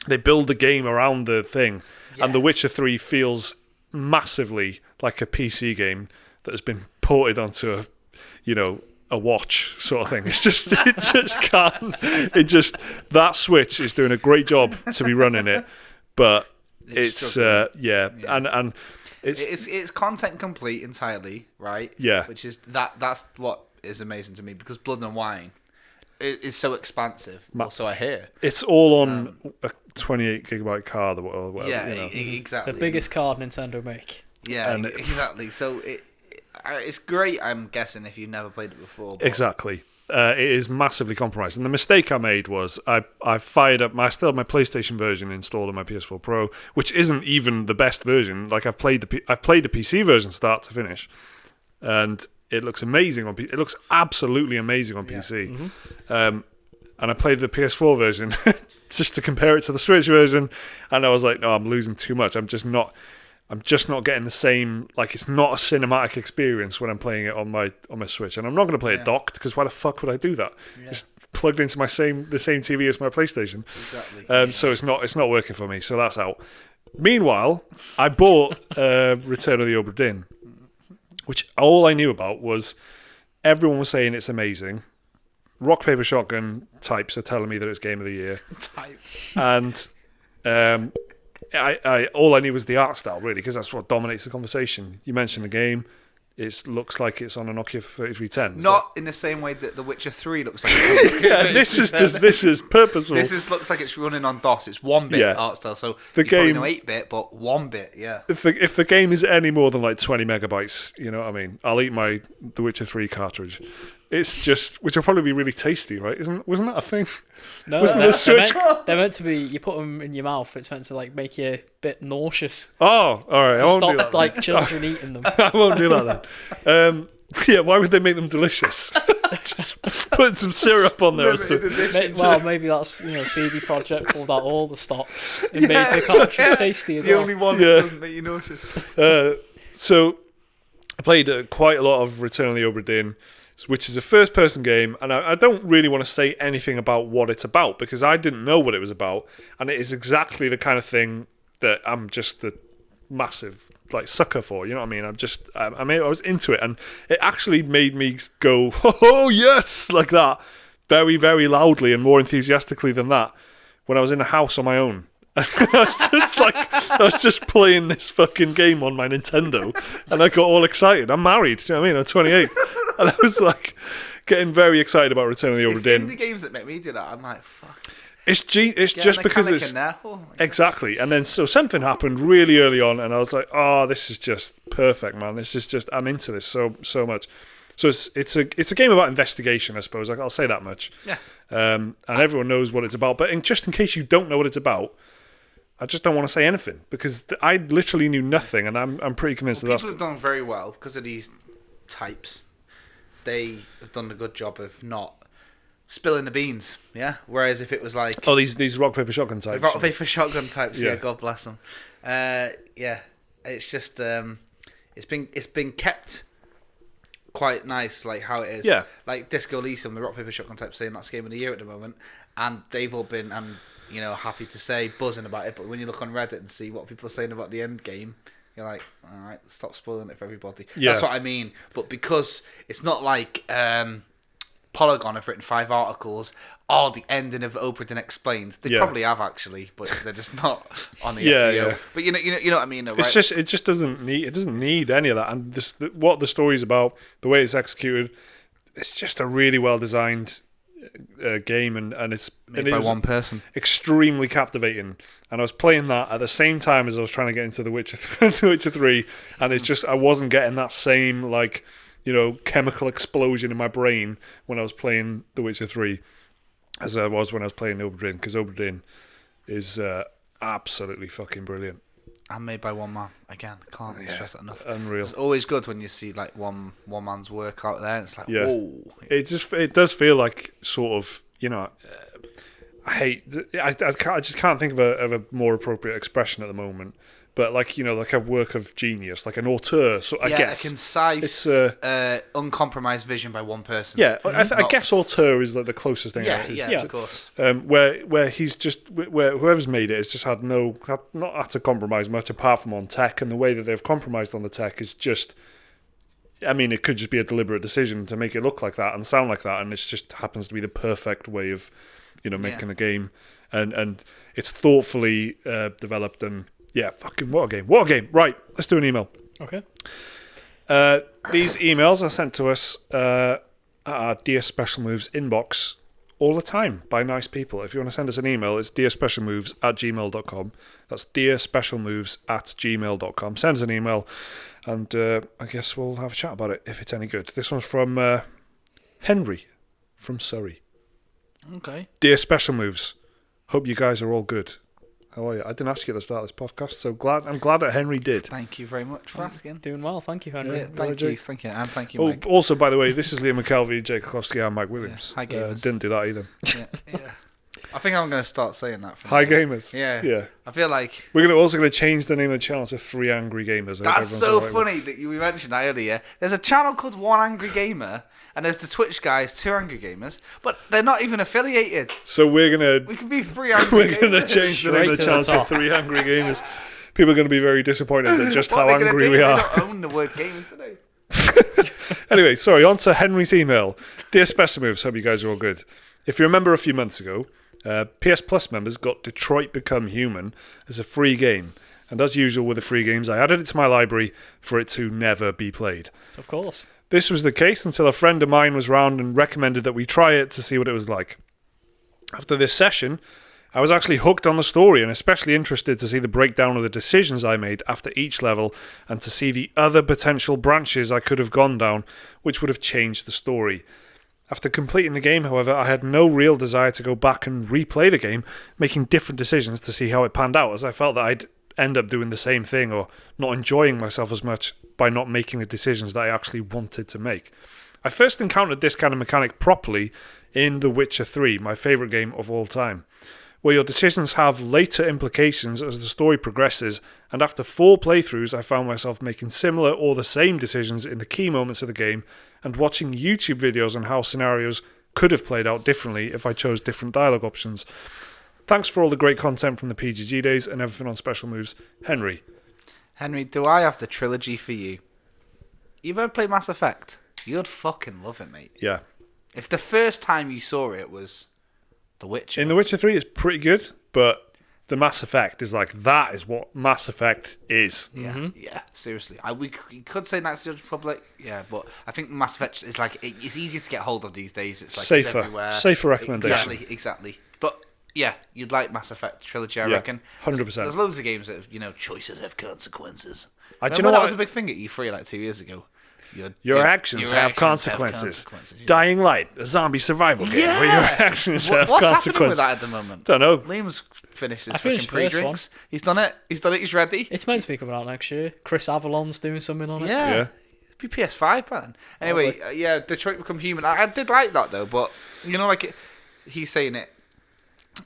They build a game around the thing, and The Witcher 3 feels massively like a PC game that has been ported onto a watch sort of thing. It just can't. That Switch is doing a great job to be running it, but. It's and it's content complete entirely, right? Yeah, which is that's what is amazing to me, because Blood and Wine is so expansive. So I hear it's all on a 28 gigabyte card or whatever. Yeah, exactly. The biggest card Nintendo make. Yeah, exactly. So it's great. I'm guessing if you've never played it before. Exactly. It is massively compromised, and the mistake I made was I fired up I still have my PlayStation version installed on my PS4 Pro, which isn't even the best version. Like I've played the PC version start to finish, and it looks amazing on PC. It looks absolutely amazing on PC. Mm-hmm. And I played the PS4 version just to compare it to the Switch version, and I was like, no, I'm losing too much. I'm just not getting the same, like it's not a cinematic experience when I'm playing it on my Switch, and I'm not going to play it docked, because why the fuck would I do that? It's plugged into the same TV as my PlayStation. Exactly. So it's not working for me. So that's out. Meanwhile, I bought Return of the Obra Dinn, which all I knew about was everyone was saying it's amazing. Rock Paper Shotgun types are telling me that it's Game of the Year. Types. And I all I knew was the art style, really, because that's what dominates the conversation. You mentioned the game; it looks like it's on a Nokia 3310. Not in the same way that The Witcher 3 looks like. It's this is purposeful. Looks like it's running on DOS. It's 1-bit art style, so the game 8-bit, but 1-bit. Yeah. If the game is any more than like 20 megabytes, you know what I mean? I'll eat my The Witcher 3 cartridge. It's just, which will probably be really tasty, right? Wasn't that a thing? No, they're meant to be. You put them in your mouth. It's meant to like make you a bit nauseous. Oh, all right. I won't do that. Like children eating them. I won't do that then. Yeah, why would they make them delicious? Just putting some syrup on there. Maybe that's CD Projekt pulled out all the stops and made the cartridge tasty as well. The only one that doesn't make you nauseous. So I played quite a lot of Return of the Obra Dinn, which is a first-person game, and I don't really want to say anything about what it's about, because I didn't know what it was about, and it is exactly the kind of thing that I'm just a massive sucker for. You know what I mean? I was into it, and it actually made me go, "Oh yes!" like that, very, very loudly and more enthusiastically than that when I was in a house on my own. I was just playing this fucking game on my Nintendo, and I got all excited. I'm married, do you know what I mean? I'm 28, and I was like getting very excited about Return of the Obra Dinn. It's indie games that make me do that. I'm like, fuck. It's just because it's exactly, and then so something happened really early on, and I was like, oh, this is just perfect, man. This is just, I'm into this so much. So it's a game about investigation, I suppose. I'll say that much. Yeah. And everyone knows what it's about, but just in case you don't know what it's about, I just don't want to say anything, because I literally knew nothing, and I'm pretty convinced that people have done very well because of these types. They have done a good job of not spilling the beans, yeah. Whereas if it was like these rock paper shotgun types, yeah, God bless them. Yeah, it's just it's been kept quite nice, like how it is. Yeah, like Disco Elysium, the rock paper shotgun type, saying that's game of the year at the moment, and they've all been happy to say, buzzing about it. But when you look on Reddit and see what people are saying about the end game, you're like, all right, stop spoiling it for everybody. Yeah. That's what I mean. But because it's not like Polygon have written 5 articles. Oh, the ending of Obra Dinn explained. They probably have actually, but they're just not on the SEO. Yeah. But you know what I mean, right? It just doesn't need any of that. And what the story's about, the way it's executed, it's just a really well designed game, and it's made by one person. Extremely captivating. And I was playing that at the same time as I was trying to get into The Witcher 3, and it's just I wasn't getting that same chemical explosion in my brain when I was playing The Witcher 3 as I was when I was playing Obra Dinn, because Obra Dinn is absolutely fucking brilliant. And made by one man. Again, can't stress that enough. Unreal. It's always good when you see like one man's work out there. And it's like, whoa. It does feel like sort of, I just can't think of a more appropriate expression at the moment. But like a work of genius, like an auteur. So I guess a concise, uncompromised vision by one person. Yeah, I guess auteur is like the closest thing. Yeah, of course. Where he's just whoever's made it has just not had to compromise much apart from on tech, and the way that they've compromised on the tech is just. I mean, it could just be a deliberate decision to make it look like that and sound like that, and it just happens to be the perfect way of, making a game, and it's thoughtfully developed and. Yeah, fucking what a game. What a game. Right, let's do an email. Okay. These emails are sent to us at our Dear Special Moves inbox all the time by nice people. If you want to send us an email, it's dearspecialmoves@gmail.com. That's dearspecialmoves@gmail.com. Send us an email, and I guess we'll have a chat about it if it's any good. This one's from Henry from Surrey. Okay. Dear Special Moves, hope you guys are all good. How are you? I didn't ask you at the start of this podcast, so I'm glad that Henry did. Thank you very much for asking. Doing well, thank you, Henry. Yeah, thank you, and thank you, Mike. Also, by the way, this is Liam McKelvey, Jake Klosky, and Mike Williams. Hi, gamers. Didn't do that either. Yeah. I think I'm going to start saying that. Hi, gamers. Yeah. I feel like we're also going to change the name of the channel to 3 Angry Gamers. That's so funny that you mentioned that earlier. There's a channel called 1 Angry Gamer, and there's the Twitch guys, 2 Angry Gamers, but they're not even affiliated. So we can be 3 Angry Gamers. We're going to change the name of the channel to 3 Angry Gamers. People are going to be very disappointed at just how angry we are. They don't own the word gamers today. Anyway, sorry, on to Henry's email. Dear Special Moves, hope you guys are all good. If you remember a few months ago, PS Plus members got Detroit Become Human as a free game. And as usual with the free games, I added it to my library for it to never be played. Of course. This was the case until a friend of mine was round and recommended that we try it to see what it was like. After this session, I was actually hooked on the story and especially interested to see the breakdown of the decisions I made after each level and to see the other potential branches I could have gone down, which would have changed the story. After completing the game, however, I had no real desire to go back and replay the game, making different decisions to see how it panned out, as I felt that I'd end up doing the same thing or not enjoying myself as much by not making the decisions that I actually wanted to make. I first encountered this kind of mechanic properly in The Witcher 3, my favourite game of all time, where your decisions have later implications as the story progresses, and after 4 playthroughs I found myself making similar or the same decisions in the key moments of the game and watching YouTube videos on how scenarios could have played out differently if I chose different dialogue options. Thanks for all the great content from the PGG days and everything on Special Moves. Henry. Henry, do I have the trilogy for you? You've ever played Mass Effect? You'd fucking love it, mate. Yeah. If the first time you saw it was The Witcher. In The Witcher 3 it's pretty good, but the Mass Effect is like, that is what Mass Effect is. Yeah, yeah, seriously. We could say Knights of the Old Republic, yeah, but I think Mass Effect is like, it's easier to get hold of these days. It's like safer, it's everywhere. Safer recommendation. Exactly. But yeah, you'd like Mass Effect trilogy, I reckon. 100%. There's loads of games that have, choices have consequences. Do you know that was a big thing at E3 like 2 years ago? Your actions have consequences. Dying Light, a zombie survival game where your actions have What's consequences. happening with that at the moment? Don't know. Liam's finished his finished fucking pre-drinks. He's done it. He's ready. It's meant to be coming out next year. Chris Avalon's doing something on it. Yeah. It'd be PS5 by then. Anyway, Detroit Become Human. I did like that though, but he's saying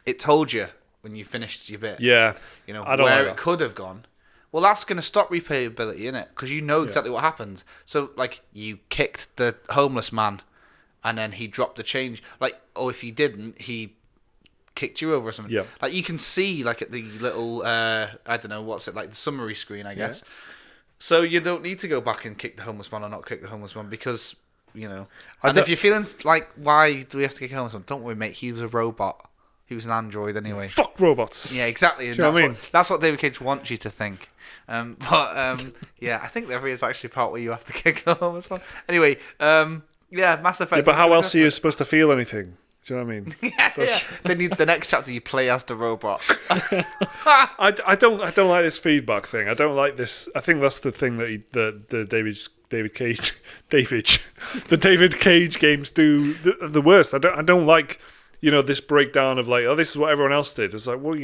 it told you when you finished your bit. Yeah. I don't where it could have gone. Well, that's going to stop replayability, innit? Because you know exactly what happened. So, you kicked the homeless man, and then he dropped the change. Or if he didn't, he kicked you over or something. Yeah. You can see, at the little, I don't know, what's it, the summary screen, I guess. So you don't need to go back and kick the homeless man or not kick the homeless man, because you know. And if you're feeling like, why do we have to kick Holmes? Don't worry, mate. He was a robot. He was an android anyway. Fuck robots. Yeah, exactly. And that's what David Cage wants you to think. Yeah, I think there is actually a part where you have to kick Holmes. Anyway, yeah, Mass Effect. Yeah, but how else are you supposed to feel anything? Do you know what I mean? Yeah. Then the next chapter you play as the robot. I don't like this feedback thing. I don't like this. I think that's the thing that the David Cage games do the worst. I don't like, you know, this breakdown of like, oh, this is what everyone else did. It's like, well,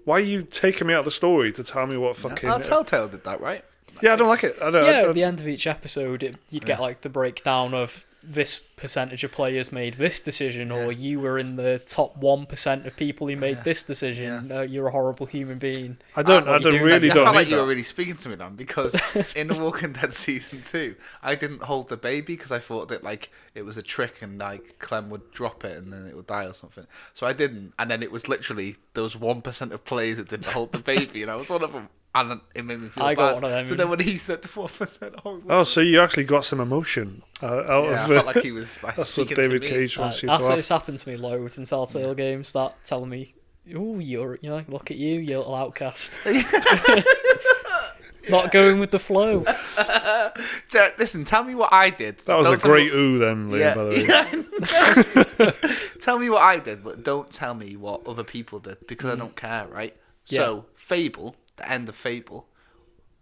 why are you taking me out of the story to tell me what fucking? Telltale did that, right? Yeah, I don't like it. At the end of each episode, you'd get like the breakdown of this percentage of players made this decision, or you were in the top 1% of people who made this decision. You're a horrible human being. I don't really I don't felt need like you that. were really speaking to me, Dan, because in The Walking Dead season 2, I didn't hold the baby because I thought that like it was a trick and like Clem would drop it and then it would die or something. So I didn't, and then it was literally those 1% of players that didn't hold the baby, and I was one of them. And it made me feel bad. Got one of them. So then when he said 4%, oh, so you actually got some emotion out of I felt like he was like that's what speaking David to me. Cage wants you to have. It's happened to me loads in Telltale games. Start telling me, "Oh, you're look at you little outcast." Not going with the flow. Listen, tell me what I did. That was a great ooh then, Liam, by the way. Tell me what I did, but don't tell me what other people did, because I don't care, right? So, Fable, the end of Fable,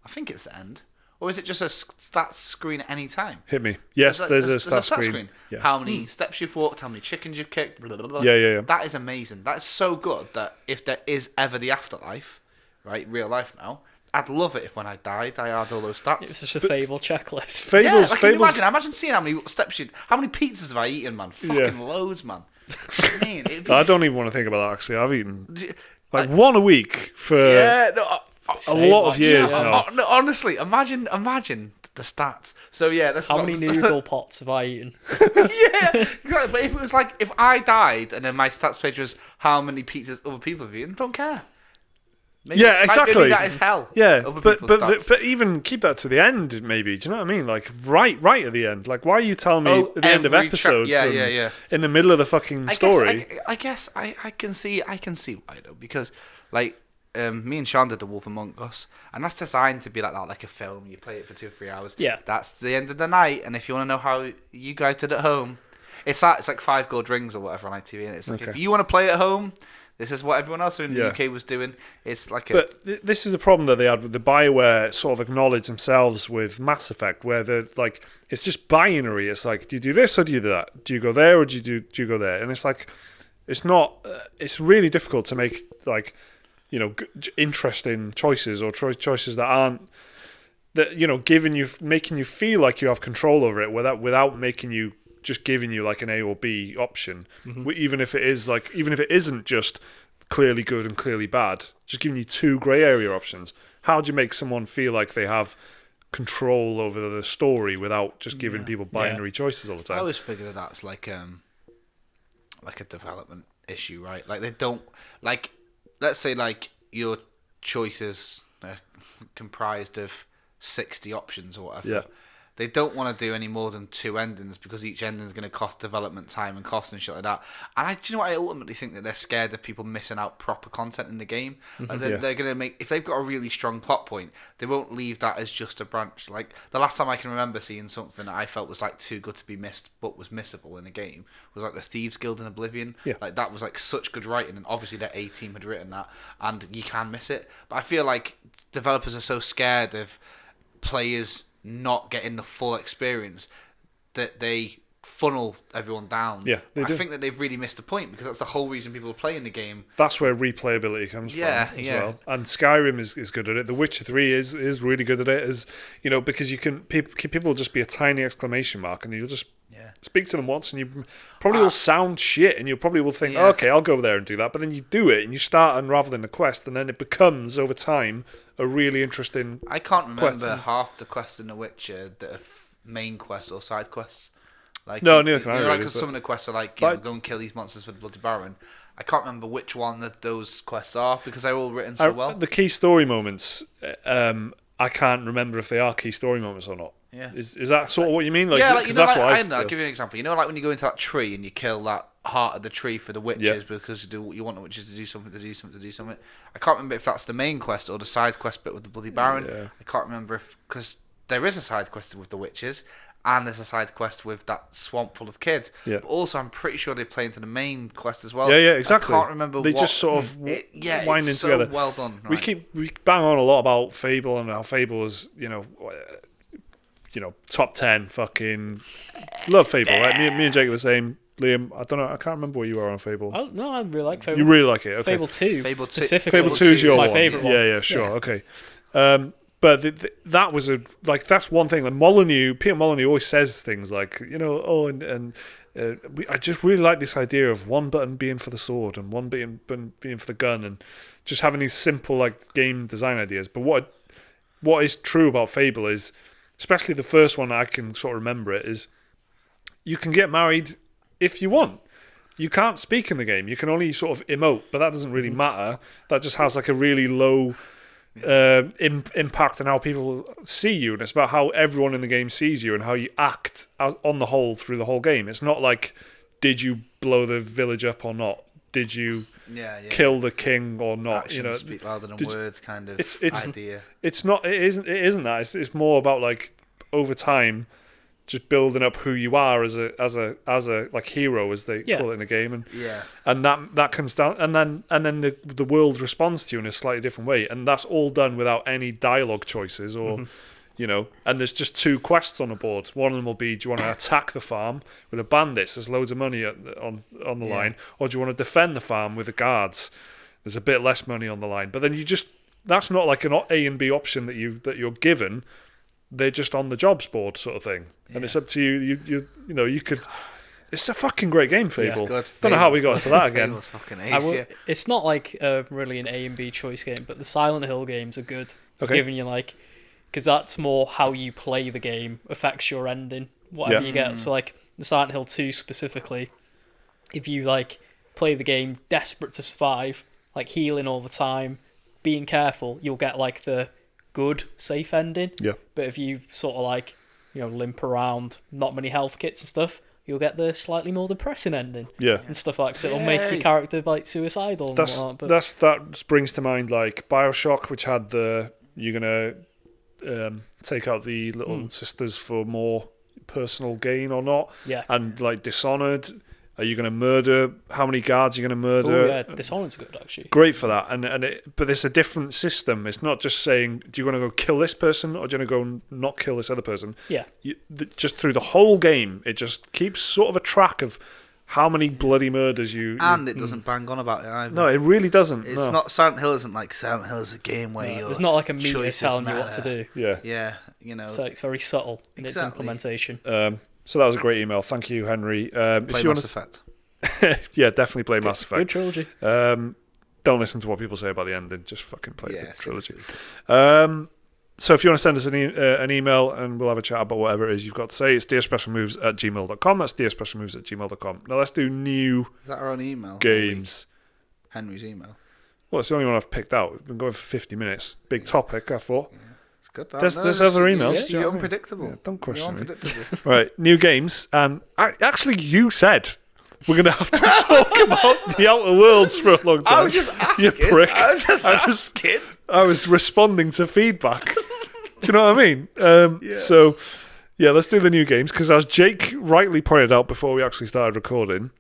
I think it's the end. Or is it just a stats screen at any time? Hit me. Yes, there's a stat screen. Yeah. How many steps you've walked, how many chickens you've kicked, blah, blah, blah. Yeah. That is amazing. That is so good that if there is ever the afterlife, right, real life now, I'd love it if when I died I had all those stats. It's just a Fable checklist. Fables. Can you imagine seeing how many steps how many pizzas have I eaten, man? Fucking loads, man. I don't even want to think about that, actually. I've eaten like one a week for a lot of years now. Honestly, imagine the stats. So yeah, that's how many noodle pots have I eaten? Yeah, exactly. But if it was like, if I died and then my stats page was how many pizzas other people have eaten, don't care. Maybe, yeah, exactly. Maybe that is hell. Yeah, but even keep that to the end, maybe. Do you know what I mean? Like right at the end. Like, why are you telling me at the end of episodes? In the middle of the fucking story. I guess I can see why though, because like me and Sean did The Wolf Among Us, and that's designed to be like that, like a film. You play it for 2 or 3 hours. Yeah, that's the end of the night. And if you want to know how you guys did at home, it's like 5 gold rings or whatever on ITV, and it's like if you want to play at home. This is what everyone else in the UK was doing. It's like But this is a problem that they had with the BioWare sort of acknowledged themselves with Mass Effect, where they're like, it's just binary. It's like, do you do this or do you do that? Do you go there or do you go there? And it's like, it's not. It's really difficult to make like, you know, interesting choices or choices that aren't that, you know, making you feel like you have control over it without making you. Just giving you like an A or B option, even if it isn't just clearly good and clearly bad, just giving you 2 grey area options. How do you make someone feel like they have control over the story without just giving people binary choices all the time? I always figure that that's like a development issue, right? Like they don't like. Let's say like your choices are comprised of 60 options or whatever. Yeah. They don't want to do any more than 2 endings because each ending is going to cost development time and cost and shit like that. And do you know what? I ultimately think that they're scared of people missing out proper content in the game. Like they're going to make, if they've got a really strong plot point, they won't leave that as just a branch. Like the last time I can remember seeing something that I felt was like too good to be missed but was missable in a game was like the Thieves Guild in Oblivion. Yeah. Like that was like such good writing, and obviously their A team had written that, and you can miss it. But I feel like developers are so scared of players not getting the full experience that they funnel everyone down. Yeah, they do. I think that they've really missed the point, because that's the whole reason people are playing the game. That's where replayability comes from as well. And Skyrim is good at it. The Witcher 3 is really good at it, as you know, because you can people will just be a tiny exclamation mark and you'll just speak to them once and you probably will sound shit and you probably will think, okay, I'll go over there and do that. But then you do it and you start on rather than a quest, and then it becomes over time a really interesting. I can't remember half the quests in The Witcher that are main quests or side quests. Like no, neither can I. Like some of the quests are like, you know, go and kill these monsters for the Bloody Baron. I can't remember which one of those quests are because they're all written so well. The key story moments, I can't remember if they are key story moments or not. Yeah. Is that sort of what you mean? Like, that's what I'll give you an example. You know, like when you go into that tree and you kill that heart of the tree for the witches because you want the witches to do something. I can't remember if that's the main quest or the side quest bit with the Bloody Baron. Yeah. I can't remember because there is a side quest with the witches and there's a side quest with that swamp full of kids. Yeah. But also, I'm pretty sure they play into the main quest as well. Yeah, exactly. I can't remember. They just sort of winding it's so together. Well done. Right? We bang on a lot about Fable and how Fable is, top 10 fucking love Fable, right? Me and Jake are the same. Liam, I don't know, I can't remember where you are on Fable. Oh no, I really like Fable. You really like it, okay. Fable 2 specifically. Fable 2 is your my one. favourite one. Yeah, sure, okay. But that was that's one thing. Like Peter Molyneux always says things like, I just really like this idea of one button being for the sword and one being for the gun, and just having these simple like game design ideas. But what is true about Fable is, especially the first one, I can sort of remember it, is you can get married if you want. You can't speak in the game. You can only sort of emote, but that doesn't really matter. That just has like a really low impact on how people see you, and it's about how everyone in the game sees you and how you act on the whole through the whole game. It's not like, did you blow the village up or not? Did you kill the king or not? Actions speak louder than words, kind of idea. It's not. It isn't that. It's more about like over time, just building up who you are as a like hero, as they call it in the game, and that comes down, and then the world responds to you in a slightly different way, and that's all done without any dialogue choices or. And there's just two quests on the board. One of them will be, do you want to attack the farm with the bandits? There's loads of money on the line. Or do you want to defend the farm with the guards? There's a bit less money on the line. But then that's not like an A and B option that you're given. They're just on the jobs board sort of thing. And it's up to you. You could... It's a fucking great game, Fable. Don't know how we got into that again. Fable's fucking ace, It's not like really an A and B choice game, but the Silent Hill games are good. Okay. Giving you like... Because that's more how you play the game affects your ending, whatever you get. So, like, the Silent Hill 2 specifically, if you, like, play the game desperate to survive, like, healing all the time, being careful, you'll get, like, the good, safe ending. Yeah. But if you sort of, like, limp around, not many health kits and stuff, you'll get the slightly more depressing ending. Yeah. And stuff like that. So it'll make your character, like, suicidal and whatnot. That brings to mind, like, Bioshock, which had you're going to... take out the little sisters for more personal gain or not, and like Dishonored, are you going to murder? How many guards are you going to murder? Oh yeah, Dishonored's good actually. Great for that, but it's a different system. It's not just saying, do you want to go kill this person or do you want to go not kill this other person? Yeah, just through the whole game, it just keeps sort of a track of how many bloody murders it doesn't bang on about it either. No, it really doesn't. It's not. Silent Hill isn't like Silent Hill is a game where it's not like a meter telling you what to do. Yeah, So it's very subtle in its implementation. So that was a great email. Thank you, Henry. Play Mass Effect. Yeah, definitely play Mass Effect. Good trilogy. Don't listen to what people say about the ending. Just fucking play the trilogy. So if you want to send us an email and we'll have a chat about whatever it is you've got to say, it's dearspecialmoves@gmail.com. That's dearspecialmoves@gmail.com. Now let's do new Is that our own email? Games. Henry's email. Well, it's the only one I've picked out. We've been going for 50 minutes. Big topic, I thought. Yeah, it's good. There's other emails. You're unpredictable. Yeah, don't question me. Right, new games. And actually, you said we're going to have to talk about the Outer Worlds for a long time. I was just asking. You prick. I was just asking. I was responding to feedback. Do you know what I mean? So, let's do the new games, because as Jake rightly pointed out before we actually started recording,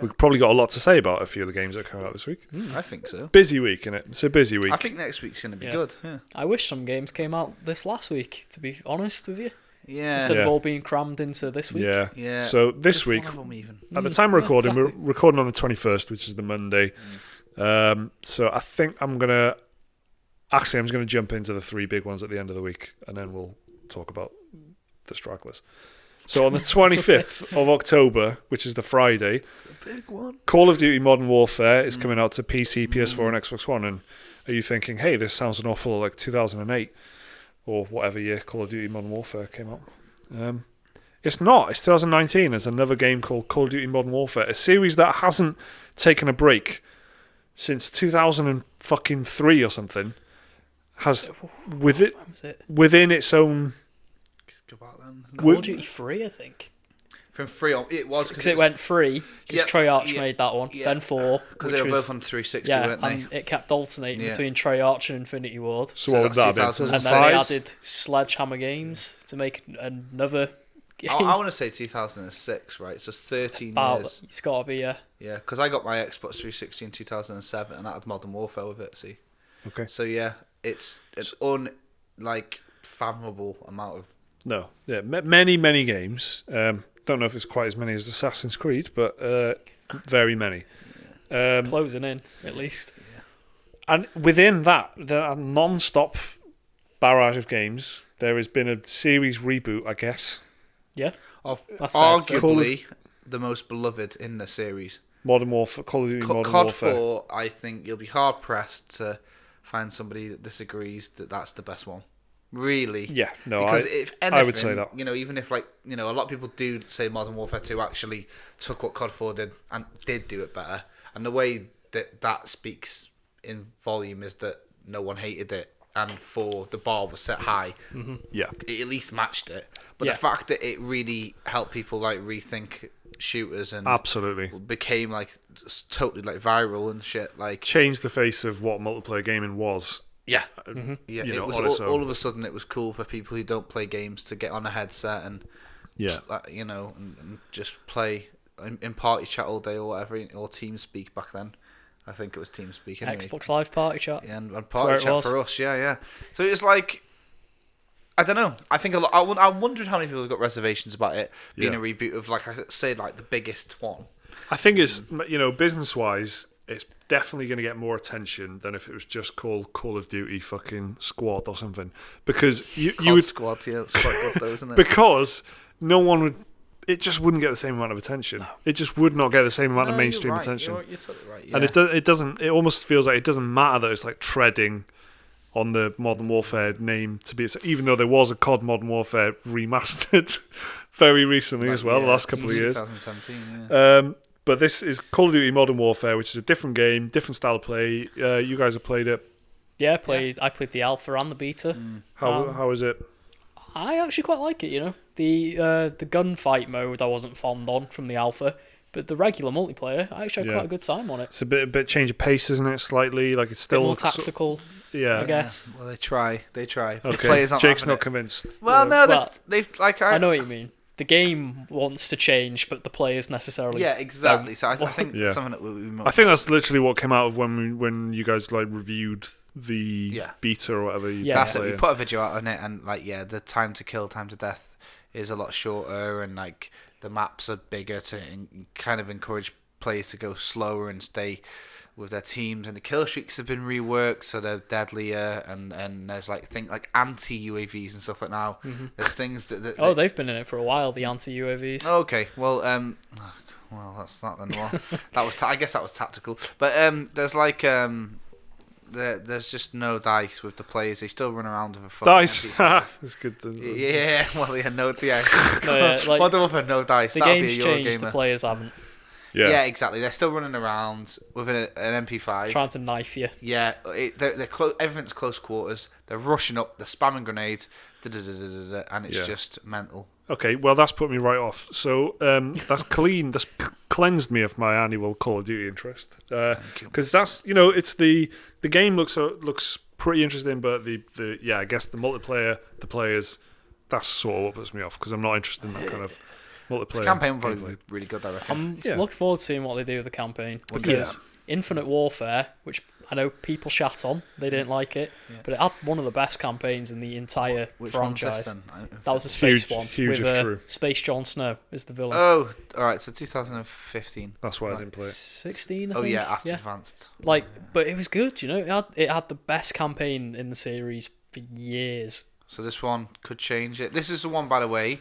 we've probably got a lot to say about a few of the games that come out this week. I think so. Busy week, innit? It's a busy week. I think next week's going to be good. Yeah. I wish some games came out this last week, to be honest with you. Yeah. Instead of all being crammed into this week. Yeah. So this week, at the time we're recording, we're recording on the 21st, which is the Monday. So I think I'm going to jump into the three big ones at the end of the week, and then we'll talk about the stragglers. So on the 25th of October, which is the Friday, the big one. Call of Duty Modern Warfare is coming out to PC, PS4 and Xbox One. And are you thinking, hey, this sounds an awful like 2008 or whatever year Call of Duty Modern Warfare came out? It's not. It's 2019. There's another game called Call of Duty Modern Warfare, a series that hasn't taken a break since 2003 or something. Has within its own about then. Call of Duty 3, I think. From 3 on, it was because it went 3 because Treyarch made that one. Then 4 because they were both on 360, weren't they? And it kept alternating between Treyarch and Infinity Ward. So what would that be? And then they added Sledgehammer Games to make another game. I want to say 2006, right? So 13 years. It's got to be Yeah, because I got my Xbox 360 in 2007, and that had Modern Warfare with it. See. Okay. So yeah, it's fathomable amount of. No, yeah, many games. Don't know if it's quite as many as Assassin's Creed, but very many. Closing in, at least. And within that, the non-stop barrage of games, there has been a series reboot, I guess. Yeah, that's arguably the most beloved in the series. Modern Warfare, Call of Duty Modern COD Warfare. 4, I think you'll be hard-pressed to find somebody that disagrees that that's the best one. Really? Yeah, no, because if anything, I would say that. Even if a lot of people do say Modern Warfare 2 actually took what COD 4 did and did do it better, and the way that speaks in volume is that no one hated it, and 4 the bar was set high. Mm-hmm. Yeah, it at least matched it. But the fact that it really helped people rethink shooters and absolutely became totally viral and shit, changed the face of what multiplayer gaming was. Yeah, yeah. It was all of a sudden it was cool for people who don't play games to get on a headset and and just play in party chat all day or whatever, or TeamSpeak back then. I think it was TeamSpeak. Anyway. Xbox Live party chat. Yeah, and party chat for us. Yeah. So it's I don't know. I think a lot. I wondered how many people have got reservations about it being a reboot of I say the biggest one. I think it's business wise. It's definitely going to get more attention than if it was just called Call of Duty fucking Squad or something. Because you would Squad, yeah, it's quite good though, isn't it? Because no one would. It just wouldn't get the same amount of attention. No. It just would not get the same amount of mainstream attention. You're totally right. Yeah. And it doesn't. It almost feels like it doesn't matter that it's treading on the Modern Warfare name to be. Even though there was a COD Modern Warfare remastered very recently as well, the last couple of years. 2017. Yeah. But this is Call of Duty Modern Warfare, which is a different game, different style of play. You guys have played it. Yeah, I played the alpha and the beta. How is it? I actually quite like it. The gunfight mode I wasn't fond on from the alpha, but the regular multiplayer I actually had quite a good time on it. It's a bit change of pace, isn't it? Slightly, it's still more tactical. I guess. Well, they try. Okay. The players aren't Jake's not it. convinced. Well, no, they've I know what you mean. The game wants to change, but the players necessarily. Yeah, exactly. So I think something that we. I think that's literally what came out of when you guys reviewed the beta or whatever. That's it. We put a video out on it, and the time to kill, time to death is a lot shorter, and the maps are bigger to kind of encourage players to go slower and stay with their teams, and the kill streaks have been reworked so they're deadlier, and there's things like anti-UAVs and stuff now. Mm-hmm. There's things that they've been in it for a while, the anti-UAVs. Okay, well that's that then. Well, that was I guess that was tactical, but there's there's just no dice with the players. They still run around with a fucking dice. That's good. Yeah, well, no no dice. The game's changed. The players haven't. Yeah, exactly. They're still running around with an MP5, trying to knife you. Yeah, they're everything's close quarters. They're rushing up. They're spamming grenades, and it's just mental. Okay, well that's put me right off. So that's That's cleansed me of my annual Call of Duty interest. Because that's it's the game looks pretty interesting, but I guess the multiplayer, the players, that's sort of what puts me off because I'm not interested in that kind of. The campaign will probably be really good, I reckon. I'm just looking forward to seeing what they do with the campaign because Infinite Warfare, which I know people shat on, they didn't like it, but it had one of the best campaigns in the entire franchise. That was a space one with Space Jon Snow as the villain. Oh, all right, so 2015. That's why I didn't play it. 16. I think. Oh yeah, after Advanced. But it was good. It had the best campaign in the series for years. So this one could change it. This is the one, by the way,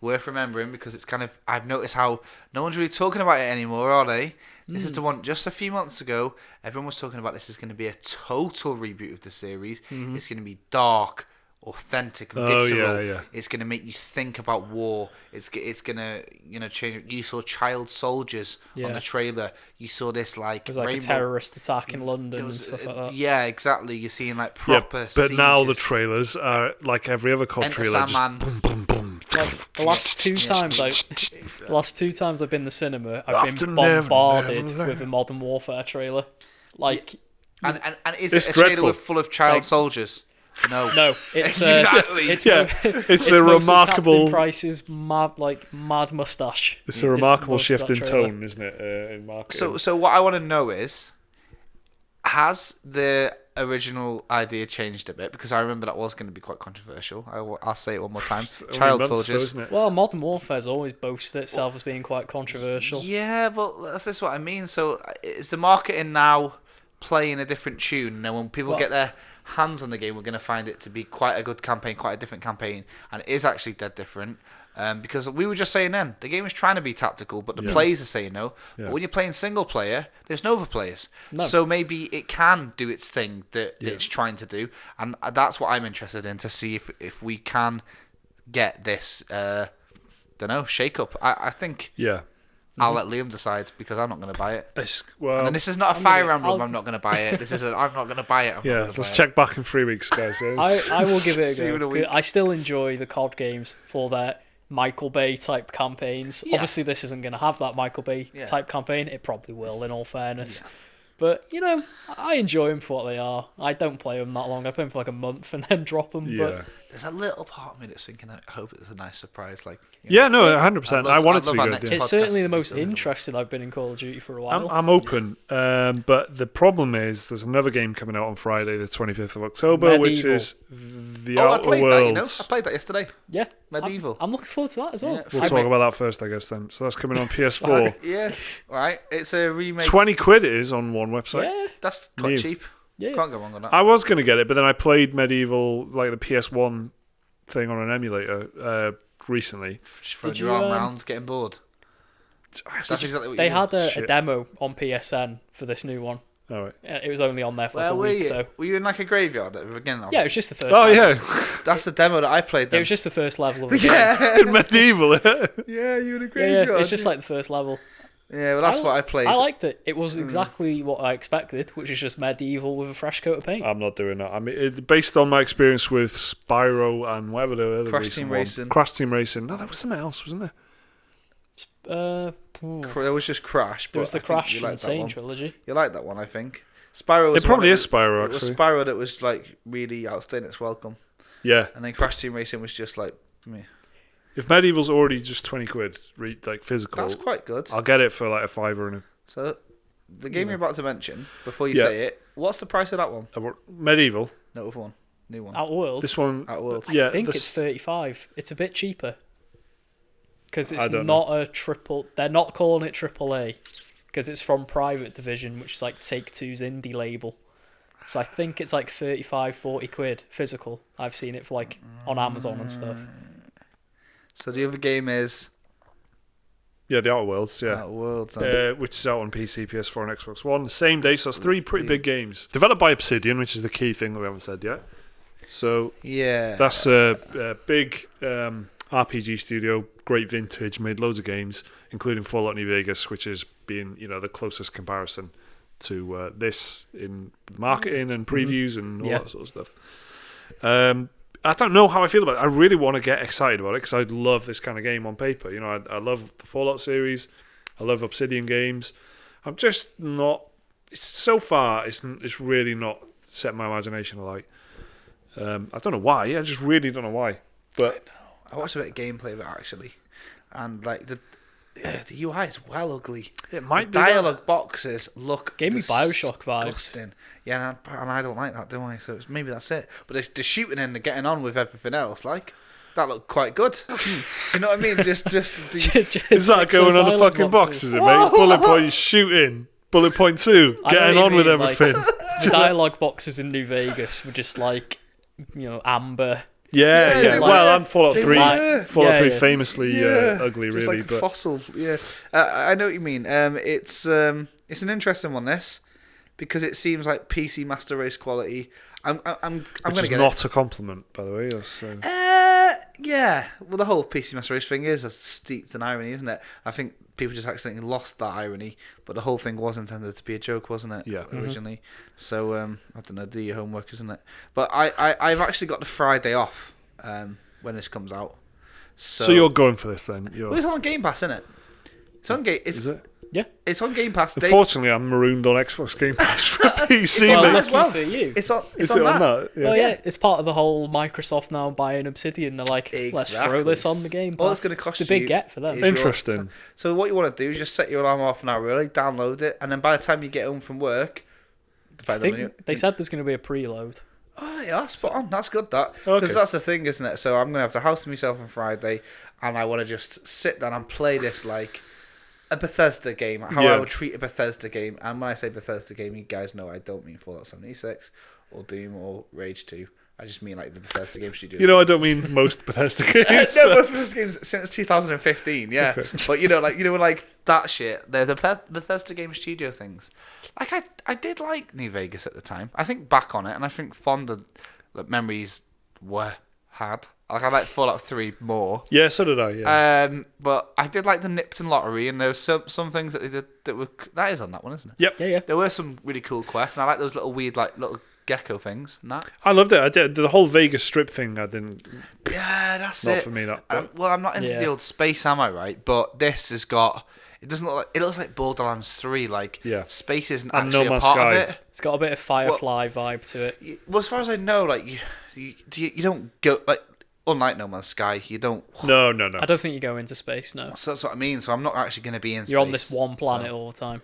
worth remembering because it's I've noticed how no one's really talking about it anymore, are they? This is the one just a few months ago. Everyone was talking about this is going to be a total reboot of the series. Mm-hmm. It's going to be dark, authentic, visceral. Yeah. It's going to make you think about war. It's going to change. You saw child soldiers on the trailer. You saw this it was a terrorist attack in London and stuff like that. Yeah, exactly. You're seeing proper. But sieges. now the trailers are like every other COD trailer. Sandman. Just boom, boom, boom. Like the last two times I've been to the cinema, I've been bombarded with a Modern Warfare trailer. Like, and is it a trailer full of child soldiers? No, it's exactly. It's a remarkable Captain Price's mad mustache. It's a remarkable shift in tone, isn't it? In marketing. So what I want to know is, has the original idea changed a bit? Because I remember that was going to be quite controversial. I'll say it one more time. Child soldiers. Well, Modern Warfare's always boasted itself as being quite controversial. Yeah, but that's what I mean. So is the marketing now playing a different tune? And when people get their hands on the game, we're going to find it to be quite a good campaign, quite a different campaign, and it is actually dead different. Because we were just saying then, the game is trying to be tactical, but the players are saying no. Yeah. But when you're playing single player, there's no other players. No. So maybe it can do its thing that it's trying to do, and that's what I'm interested in, to see if we can get this, shake up. I think. Yeah. I'll let Liam decide, because I'm not going to buy it. And this is not a Fire Emblem. I'm not going to buy it. This is I'm not going to buy it. Let's check back in 3 weeks, guys. I will give it a go. I still enjoy the COD games for their Michael Bay type campaigns. Yeah. Obviously, this isn't going to have that Michael Bay type campaign. It probably will, in all fairness. Yeah. But, I enjoy them for what they are. I don't play them that long. I play them for like a month and then drop them. Yeah. But there's a little part of me that's thinking, I hope it's a nice surprise. 100%. I want it to be good. It's certainly the most interested I've been in Call of Duty for a while. I'm open. But the problem is, there's another game coming out on Friday, the 25th of October, which is The Outer Worlds. I played that yesterday. Yeah. Medieval. I'm looking forward to that as well. Yeah. We'll talk about that first, I guess, then. So that's coming on PS4. Yeah. Right. It's a remake. 20 quid it is on one website. Yeah. That's quite cheap. Yeah. Can't go wrong on that. I was going to get it, but then I played Medieval, like the PS1 thing, on an emulator recently. Just throwing your arm around, getting bored. That's exactly what they had a demo on PSN for this new one. All right. It was only on there for a week, though. Were you in like a graveyard again? Yeah, it was just the first level. Yeah. That's the demo that I played then. It was just the first level of the game. Yeah, Medieval. Yeah, you were in a graveyard. Yeah, it's just like the first level. Yeah, well, that's what I played. I liked it. It was exactly what I expected, which is just Medieval with a fresh coat of paint. I'm not doing that. I mean, based on my experience with Spyro and whatever the other Crash Team Racing. Crash Team Racing. No, there was something else, wasn't there? There was just Crash. There was the Crash and Insane trilogy. You like that one, I think. Spyro. It probably is Spyro. Actually, it was Spyro that was like really outstaying its welcome. Yeah. And then Crash Team Racing was just like meh. If Medieval's already just 20 quid, like physical, that's quite good. I'll get it for like a £5. So, the game you're about to mention, before you say it, what's the price of that one? Medieval. No, other one, new one. Outer Worlds. This one, Outer Worlds. I think it's 35. It's a bit cheaper because it's not a triple. They're not calling it AAA because it's from Private Division, which is like Take-Two's indie label. So I think it's like 35, 40 quid physical. I've seen it for like on Amazon and stuff. So the other game is... Yeah, The Outer Worlds, yeah. Outer Worlds. Which is out on PC, PS4 and Xbox One. The same day, so that's 3 pretty big games. Developed by Obsidian, which is the key thing that we haven't said yet. So yeah, that's a big RPG studio, great vintage, made loads of games, including Fallout New Vegas, which is being the closest comparison to this in marketing and previews and all that sort of stuff. I don't know how I feel about it. I really want to get excited about it because I love this kind of game on paper. I love the Fallout series. I love Obsidian games. I'm just not... So far, it's really not set my imagination alight. I don't know why. I just really don't know why. But I watched a bit of gameplay of it, actually. And like the UI is well ugly. It might the dialogue boxes look... Gave me Bioshock disgusting. vibes. Yeah, and I don't like that, do I? So maybe that's it. But the shooting and the getting on with everything else, like, that looked quite good. You know what I mean? Just is that going on the fucking boxes, mate? Bullet point shooting. Bullet point 2, getting on with everything. The dialogue boxes in New Vegas were just like, amber. Yeah. Well, and Fallout 3. Fallout 3 famously ugly, just really. Like a fossil. Yeah, I know what you mean. It's an interesting one, this, because it seems like PC Master Race quality. I'm going to get not a compliment, by the way. Yeah. Well, the whole PC Master Race thing is steeped in irony, isn't it? I think people just accidentally lost that irony, but the whole thing was intended to be a joke, wasn't it? Yeah. Originally. Mm-hmm. So I don't know. Do your homework, isn't it? But I've actually got the Friday off when this comes out. So you're going for this then? Well, it's on Game Pass, isn't it? It's on Game. Is it? Yeah, it's on Game Pass. Unfortunately, I'm marooned on Xbox Game Pass for PC. Well, mate. lucky for you. It's on. Is it on that? Yeah. Well, yeah, it's part of the whole Microsoft now buying Obsidian. They're like, let's throw this on the Game Pass. All it's going to cost it's a big get for them. Interesting. So what you want to do is just set your alarm off an hour early, download it, and then by the time you get home from work, I think they said there's going to be a preload. Oh yeah, that's spot on. That's good. Because that's the thing, isn't it? So I'm going to have the house to myself on Friday, and I want to just sit down and play this like a Bethesda game, how I would treat a Bethesda game. And when I say Bethesda game, you guys know I don't mean Fallout 76 or Doom or Rage 2. I just mean like the Bethesda game studios. I don't mean most Bethesda games. No, most Bethesda games since 2015, yeah. Okay. But like that shit. They're the Bethesda game studio things. Like I did like New Vegas at the time. I think back on it, and I think fonder memories were had. Like I like Fallout 3 more. Yeah, so did I. Yeah. But I did like the Nipton lottery, and there was some things that they did that is on that one, isn't it? Yep. Yeah. There were some really cool quests, and I like those little weird little gecko things and that. I loved it. I did the whole Vegas Strip thing. I didn't. Yeah, that's not it. Not for me. That. Well, I'm not into the old space, am I? Right, but this has got. It doesn't look like. It looks like Borderlands 3. Like space isn't and actually a part of it. It's got a bit of Firefly vibe to it. Well, as far as I know, like you don't go like. Unlike No Man's Sky, you don't. No. I don't think you go into space. No. So that's what I mean. So I'm not actually going to be in space. You're on this one planet all the time.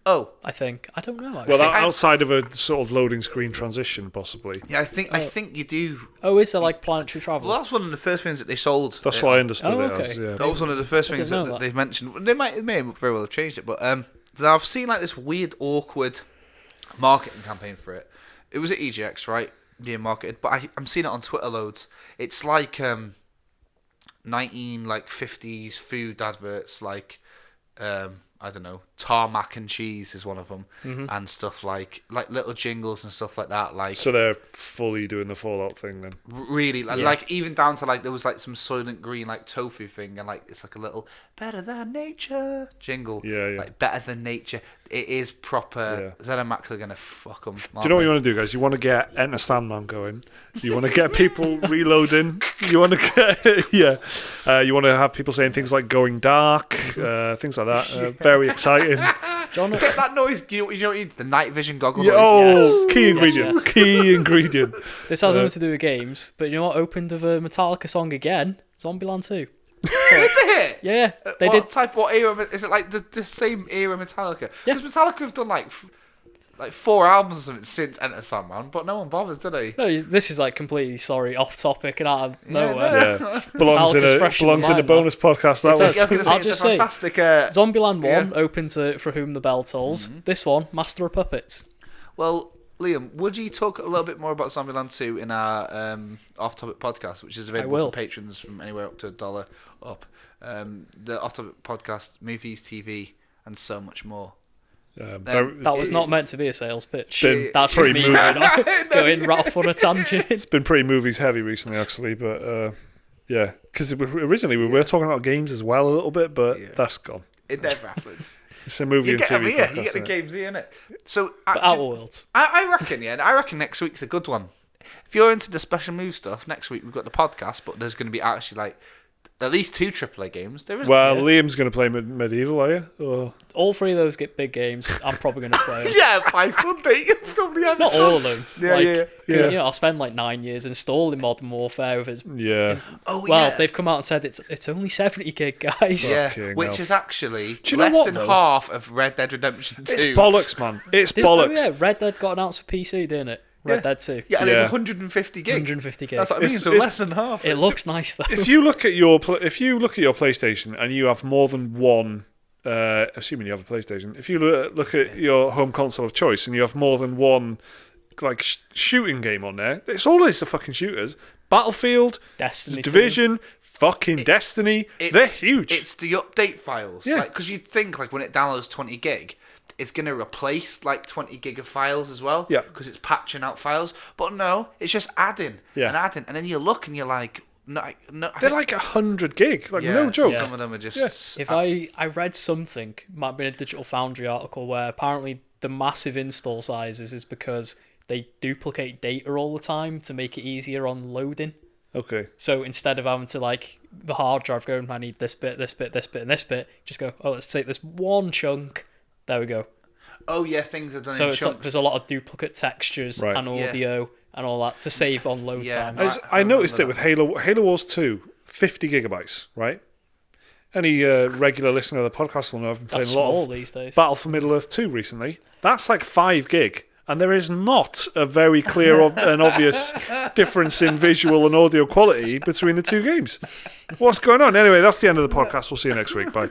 Oh, I think. I don't know. Actually. Well, outside of a sort of loading screen transition, possibly. Yeah, I think you do. Oh, is there like planetary travel? Well, that's one of the first things that they sold. That's what I understood it as. Yeah. That was one of the first things that they've mentioned. They may very well have changed it, but I've seen like this weird, awkward marketing campaign for it. It was at EGX, right? Being marketed, but I'm seeing it on Twitter loads. It's like 1950s food adverts, like I don't know, tarmac and cheese is one of them, and stuff like little jingles and stuff like that. Like, so they're fully doing the Fallout thing then. Really, like even down to like there was like some Soylent Green like tofu thing, and like it's like a little better than nature jingle. Yeah. Like better than nature. It is proper. ZeniMax are gonna fuck them. Do you know what you want to do, guys? You want to get Enter Sandman going. You want to get people reloading. You want to get you want to have people saying things like "going dark," things like that. Very exciting. Get that noise. You know the night vision goggle noise. Oh, yes. Key ingredient. Yes. Key ingredient. This has nothing to do with games, but you know what? Opened with a Metallica song again. Zombieland 2. Did they? Yeah, they did. What era? Is it like the same era Metallica? Because Metallica have done like 4 albums or something since Enter Sandman, but no one bothers, do they? No, this is like completely off topic and out of nowhere. Yeah. belongs in a bonus podcast. That was. I was going to say, it's a fantastic. Zombieland 1 open to For Whom the Bell Tolls. This one, Master of Puppets. Well, Liam, would you talk a little bit more about Zombieland 2 in our off-topic podcast, which is available for patrons from anywhere up to $1 up? The off-topic podcast, movies, TV, and so much more. That was not meant to be a sales pitch. That's just me going right off on a tangent. It's been pretty movies heavy recently, actually, but because originally we were talking about games as well a little bit, but that's gone. It never happens. It's a movie and TV podcast. You get the games here, innit? So, Outer Worlds. I reckon next week's a good one. If you're into the special move stuff, next week we've got the podcast, but there's going to be actually like at least 2 AAA games. Liam's going to play Medieval, are you? Or... All 3 of those get big games. I'm probably going to play them. Yeah, by Sunday. Not all of them. Yeah. You know, I'll spend like 9 years installing Modern Warfare with its. Yeah. They've come out and said it's only 70 gig, guys. Yeah, which is actually less than half of Red Dead Redemption 2. It's bollocks, man. It's bollocks. Oh yeah, Red Dead got announced for PC, didn't it? Red Dead 2. Yeah, and it's 150 gig. 150 gig. That's what I mean. So less than half. It looks nice though. If you look at your PlayStation and you have more than one, assuming you have a PlayStation, if you look at your home console of choice and you have more than one, like shooting game on there, it's always the fucking shooters. Battlefield, Destiny, Division, fucking Destiny. They're huge. It's the update files. Yeah. Because you'd think like when it downloads 20 gig. It's going to replace like 20 gig of files as well. Yeah. Because it's patching out files. But no, it's just adding and adding. And then you look and you're like, no. They're like 100 gig. Like, no joke. Some of them are just... If I read something, might have been a Digital Foundry article, where apparently the massive install sizes is because they duplicate data all the time to make it easier on loading. Okay. So instead of having to like the hard drive going, I need this bit, this bit, this bit, and this bit, just go, oh, let's take this one chunk. There we go. Oh yeah, things are done so in chunks. There's a lot of duplicate textures and audio and all that to save on load times. I noticed it with Halo Wars 2, 50 gigabytes, right? Any regular listener of the podcast will know I've been playing a lot of these days. Battle for Middle-earth 2 recently. That's like 5 gig. And there is not a very clear and obvious difference in visual and audio quality between the two games. What's going on? Anyway, that's the end of the podcast. We'll see you next week. Bye.